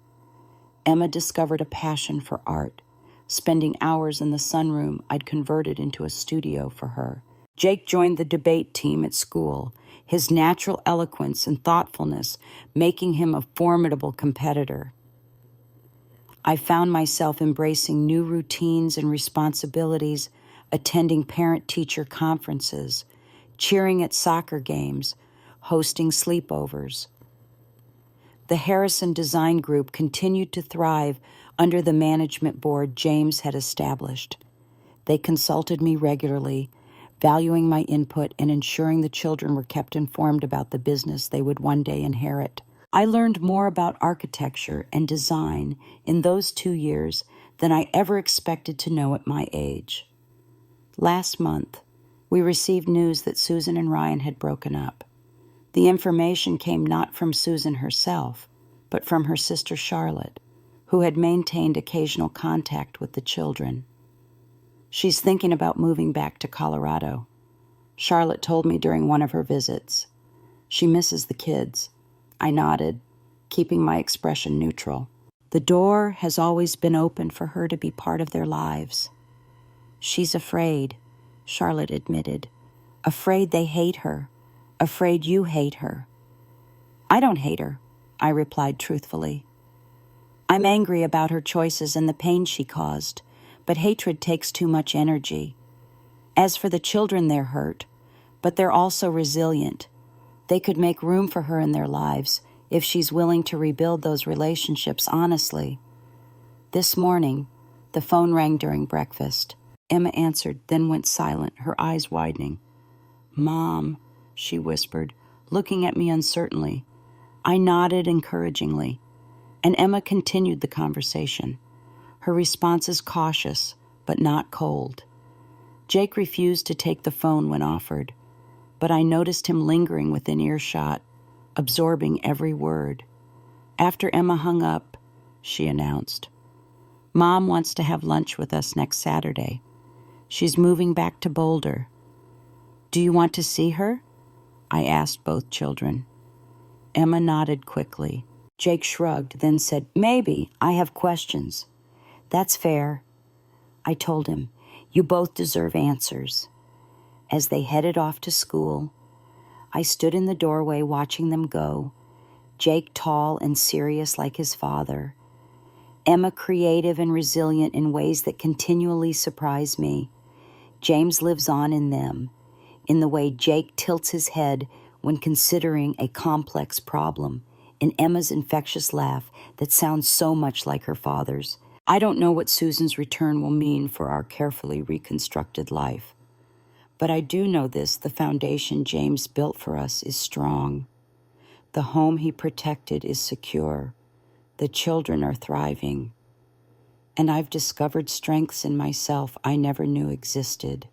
Emma discovered a passion for art, spending hours in the sunroom I'd converted into a studio for her. Jake joined the debate team at school, his natural eloquence and thoughtfulness making him a formidable competitor. I found myself embracing new routines and responsibilities, attending parent-teacher conferences, cheering at soccer games, hosting sleepovers. The Harrison Design Group continued to thrive under the management board James had established. They consulted me regularly, valuing my input and ensuring the children were kept informed about the business they would one day inherit. I learned more about architecture and design in those 2 years than I ever expected to know at my age. Last month, we received news that Susan and Ryan had broken up. The information came not from Susan herself, but from her sister Charlotte, who had maintained occasional contact with the children. She's thinking about moving back to Colorado. Charlotte told me during one of her visits. She misses the kids. I nodded, keeping my expression neutral. The door has always been open for her to be part of their lives. She's afraid, Charlotte admitted. Afraid they hate her. Afraid you hate her. I don't hate her, I replied truthfully. I'm angry about her choices and the pain she caused, but hatred takes too much energy. As for the children, they're hurt, but they're also resilient. They could make room for her in their lives if she's willing to rebuild those relationships honestly. This morning, the phone rang during breakfast. Emma answered, then went silent, her eyes widening. Mom, she whispered, looking at me uncertainly. I nodded encouragingly, and Emma continued the conversation, her responses cautious, but not cold. Jake refused to take the phone when offered, but I noticed him lingering within earshot, absorbing every word. After Emma hung up, she announced, Mom wants to have lunch with us next Saturday. She's moving back to Boulder. Do you want to see her? I asked both children. Emma nodded quickly. Jake shrugged, then said, Maybe. I have questions. That's fair. I told him, You both deserve answers. As they headed off to school, I stood in the doorway watching them go, Jake tall and serious like his father, Emma creative and resilient in ways that continually surprise me. James lives on in them, in the way Jake tilts his head when considering a complex problem, in Emma's infectious laugh that sounds so much like her father's. I don't know what Susan's return will mean for our carefully reconstructed life. But I do know this, the foundation James built for us is strong. The home he protected is secure. The children are thriving. And I've discovered strengths in myself I never knew existed.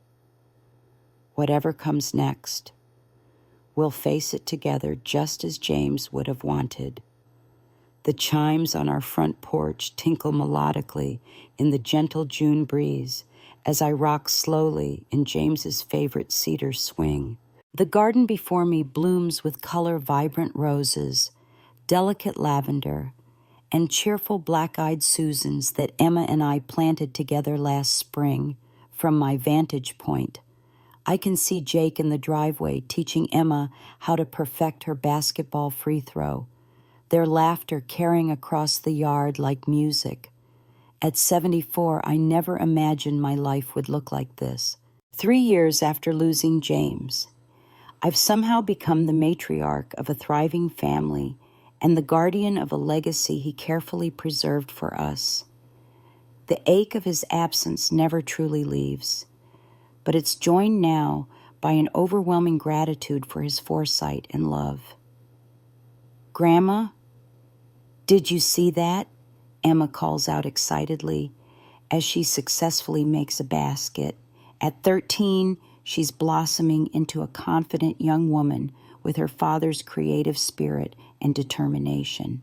Whatever comes next, we'll face it together just as James would have wanted. The chimes on our front porch tinkle melodically in the gentle June breeze as I rock slowly in James's favorite cedar swing. The garden before me blooms with color-vibrant roses, delicate lavender, and cheerful black-eyed Susans that Emma and I planted together last spring. From my vantage point, I can see Jake in the driveway teaching Emma how to perfect her basketball free throw, their laughter carrying across the yard like music. At 74, I never imagined my life would look like this. 3 years after losing James, I've somehow become the matriarch of a thriving family and the guardian of a legacy he carefully preserved for us. The ache of his absence never truly leaves, but it's joined now by an overwhelming gratitude for his foresight and love. Grandma, did you see that? Emma calls out excitedly as she successfully makes a basket. At 13, she's blossoming into a confident young woman with her father's creative spirit and determination.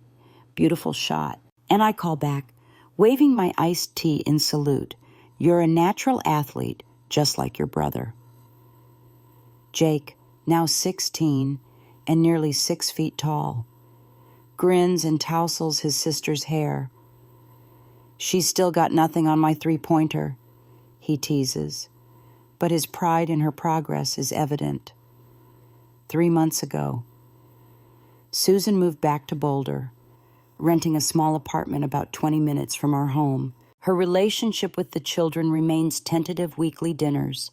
Beautiful shot. And I call back, waving my iced tea in salute. You're a natural athlete, just like your brother. Jake, now 16 and nearly 6 feet tall, grins and tousles his sister's hair. "She's still got nothing on my 3-pointer, he teases, but his pride in her progress is evident. 3 months ago, Susan moved back to Boulder, renting a small apartment about 20 minutes from our home. Her relationship with the children remains tentative weekly dinners,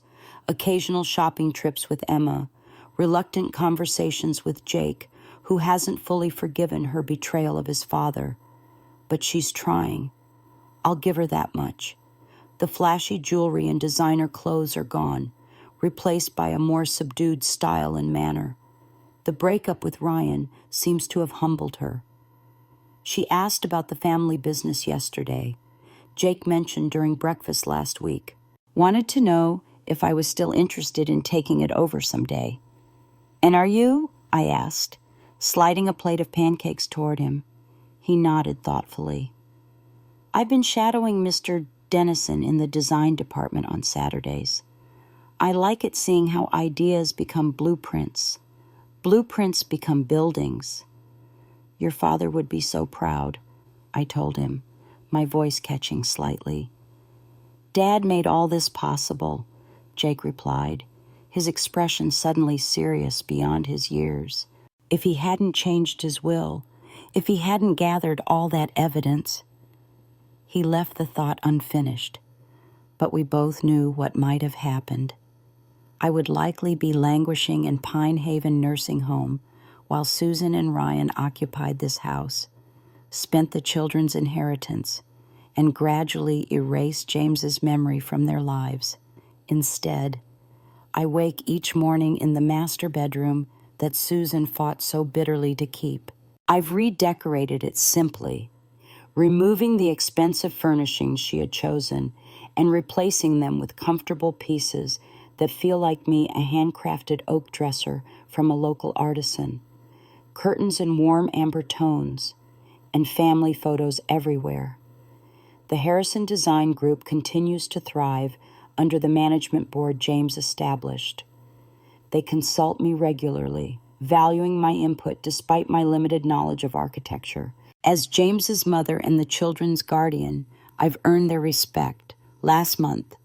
occasional shopping trips with Emma, reluctant conversations with Jake, who hasn't fully forgiven her betrayal of his father. But she's trying. I'll give her that much. The flashy jewelry and designer clothes are gone, replaced by a more subdued style and manner. The breakup with Ryan seems to have humbled her. She asked about the family business yesterday. Jake mentioned during breakfast last week. Wanted to know if I was still interested in taking it over someday. "And are you?" I asked, sliding a plate of pancakes toward him. He nodded thoughtfully. "I've been shadowing Mr. Dennison in the design department on Saturdays. I like it seeing how ideas become blueprints. Blueprints become buildings. Your father would be so proud," I told him, my voice catching slightly. "Dad made all this possible," Jake replied, his expression suddenly serious beyond his years. "If he hadn't changed his will, if he hadn't gathered all that evidence..." He left the thought unfinished, but we both knew what might have happened. I would likely be languishing in Pine Haven nursing home while Susan and Ryan occupied this house, spent the children's inheritance, and gradually erased James's memory from their lives. Instead, I wake each morning in the master bedroom that Susan fought so bitterly to keep. I've redecorated it simply, removing the expensive furnishings she had chosen and replacing them with comfortable pieces that feel like me, a handcrafted oak dresser from a local artisan, curtains in warm amber tones, and family photos everywhere. The Harrison Design Group continues to thrive under the management board James established. They consult me regularly, valuing my input despite my limited knowledge of architecture. As James's mother and the children's guardian, I've earned their respect. Last month,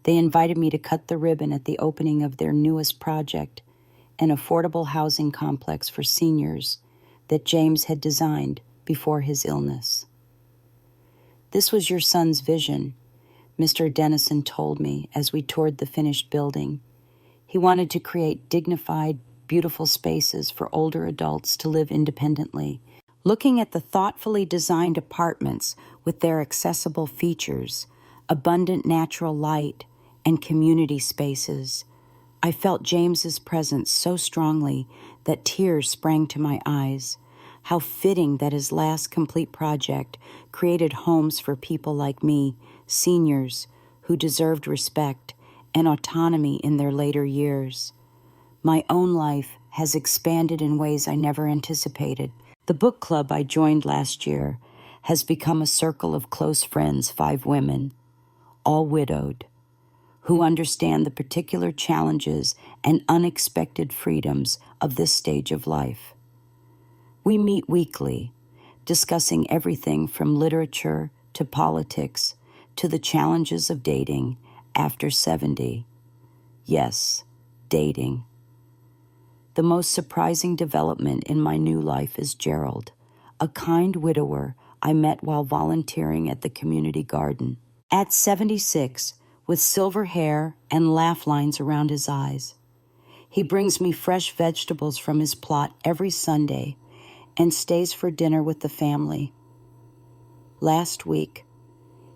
they invited me to cut the ribbon at the opening of their newest project, an affordable housing complex for seniors that James had designed before his illness. "This was your son's vision," Mr. Dennison told me as we toured the finished building. He wanted to create dignified, beautiful spaces for older adults to live independently. Looking at the thoughtfully designed apartments with their accessible features, abundant natural light, and community spaces, I felt James's presence so strongly that tears sprang to my eyes. How fitting that his last complete project created homes for people like me, seniors, who deserved respect and autonomy in their later years. My own life has expanded in ways I never anticipated. The book club I joined last year has become a circle of close friends, 5 women, all widowed, who understand the particular challenges and unexpected freedoms of this stage of life. We meet weekly, discussing everything from literature to politics to the challenges of dating after 70. Yes, dating. The most surprising development in my new life is Gerald, a kind widower I met while volunteering at the community garden. At 76, with silver hair and laugh lines around his eyes, he brings me fresh vegetables from his plot every Sunday and stays for dinner with the family. Last week,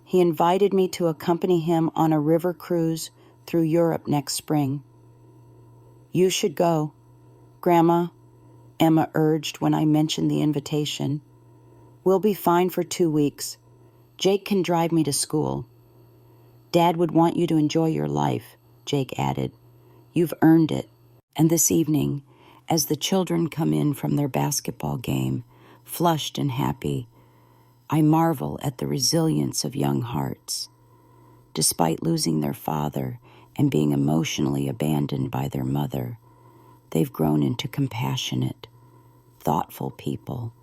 he invited me to accompany him on a river cruise through Europe next spring. "You should go, Grandma," Emma urged when I mentioned the invitation. "We'll be fine for 2 weeks. Jake can drive me to school." "Dad would want you to enjoy your life," Jake added. "You've earned it." And this evening, as the children come in from their basketball game, flushed and happy, I marvel at the resilience of young hearts. Despite losing their father and being emotionally abandoned by their mother, they've grown into compassionate, thoughtful people.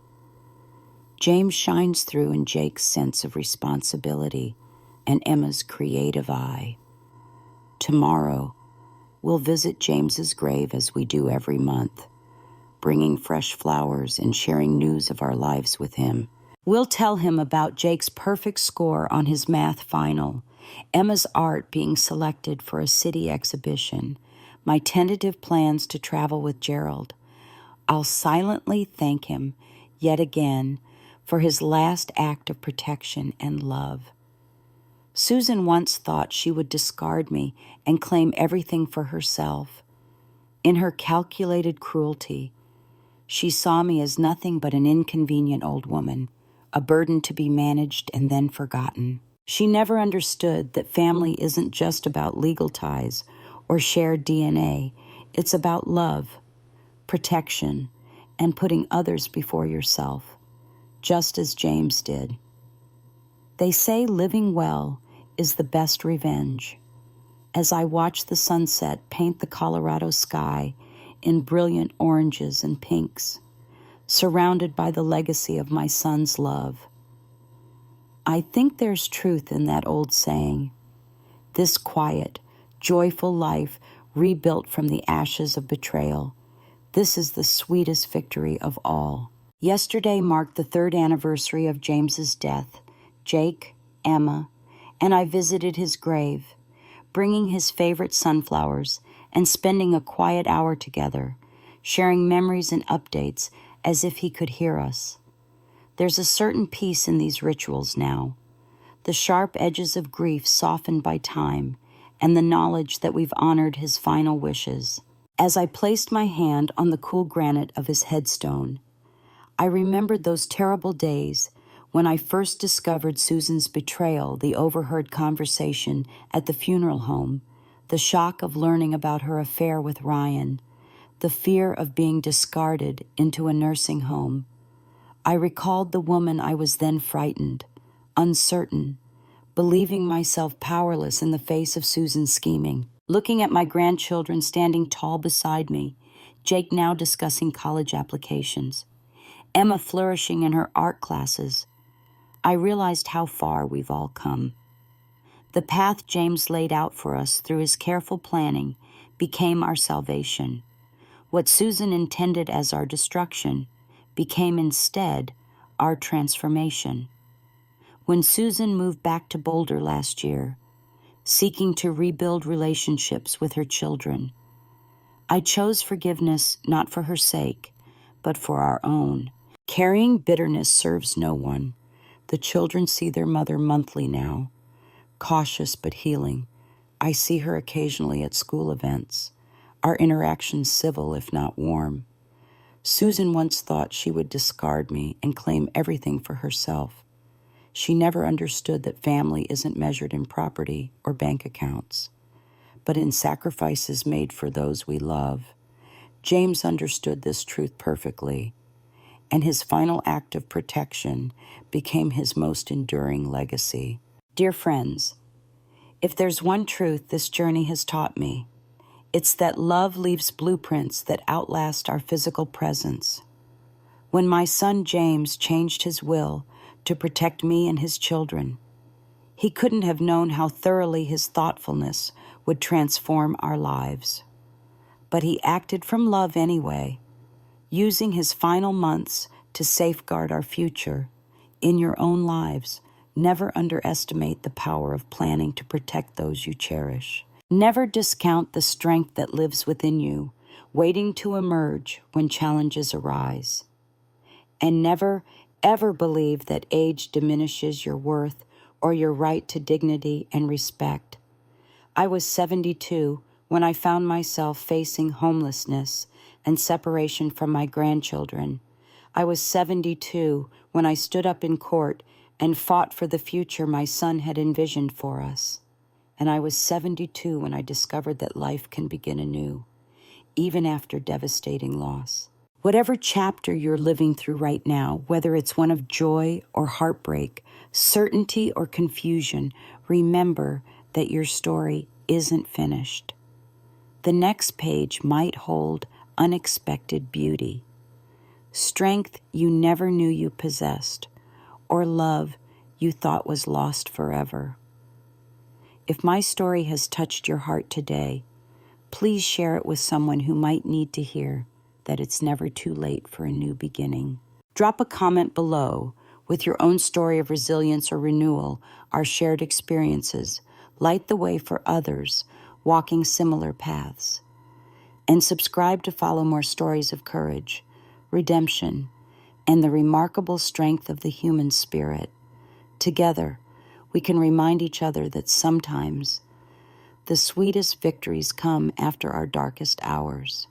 James shines through in Jake's sense of responsibility and Emma's creative eye. Tomorrow, we'll visit James's grave as we do every month, bringing fresh flowers and sharing news of our lives with him. We'll tell him about Jake's perfect score on his math final, Emma's art being selected for a city exhibition, my tentative plans to travel with Gerald. I'll silently thank him, yet again, for his last act of protection and love. Susan once thought she would discard me and claim everything for herself. In her calculated cruelty, she saw me as nothing but an inconvenient old woman, a burden to be managed and then forgotten. She never understood that family isn't just about legal ties or shared DNA. It's about love, protection, and putting others before yourself, just as James did. They say living well is the best revenge. As I watch the sunset paint the Colorado sky in brilliant oranges and pinks, surrounded by the legacy of my son's love, I think there's truth in that old saying, this quiet, joyful life rebuilt from the ashes of betrayal. This is the sweetest victory of all. Yesterday marked the 3rd anniversary of James's death. Jake, Emma, and I visited his grave, bringing his favorite sunflowers and spending a quiet hour together, sharing memories and updates as if he could hear us. There's a certain peace in these rituals now, the sharp edges of grief softened by time, and the knowledge that we've honored his final wishes. As I placed my hand on the cool granite of his headstone, I remembered those terrible days when I first discovered Susan's betrayal, the overheard conversation at the funeral home, the shock of learning about her affair with Ryan, the fear of being discarded into a nursing home. I recalled the woman I was then frightened, uncertain, believing myself powerless in the face of Susan's scheming. Looking at my grandchildren standing tall beside me, Jake now discussing college applications, Emma flourishing in her art classes, I realized how far we've all come. The path James laid out for us through his careful planning became our salvation. What Susan intended as our destruction became instead our transformation. When Susan moved back to Boulder last year, seeking to rebuild relationships with her children, I chose forgiveness not for her sake, but for our own. Carrying bitterness serves no one. The children see their mother monthly now, cautious but healing. I see her occasionally at school events, our interactions civil if not warm. Susan once thought she would discard me and claim everything for herself. She never understood that family isn't measured in property or bank accounts, but in sacrifices made for those we love. James understood this truth perfectly, and his final act of protection became his most enduring legacy. Dear friends, if there's one truth this journey has taught me, it's that love leaves blueprints that outlast our physical presence. When my son James changed his will to protect me and his children, he couldn't have known how thoroughly his thoughtfulness would transform our lives. But he acted from love anyway, using his final months to safeguard our future. In your own lives, never underestimate the power of planning to protect those you cherish. Never discount the strength that lives within you, waiting to emerge when challenges arise. And never, ever believe that age diminishes your worth or your right to dignity and respect. I was 72 when I found myself facing homelessness and separation from my grandchildren. I was 72 when I stood up in court and fought for the future my son had envisioned for us. And I was 72 when I discovered that life can begin anew, even after devastating loss. Whatever chapter you're living through right now, whether it's one of joy or heartbreak, certainty or confusion, remember that your story isn't finished. The next page might hold unexpected beauty, strength you never knew you possessed, or love you thought was lost forever. If my story has touched your heart today, please share it with someone who might need to hear that it's never too late for a new beginning. Drop a comment below with your own story of resilience or renewal. Our shared experiences light the way for others walking similar paths. And subscribe to follow more stories of courage, redemption, and the remarkable strength of the human spirit. Together, we can remind each other that sometimes the sweetest victories come after our darkest hours.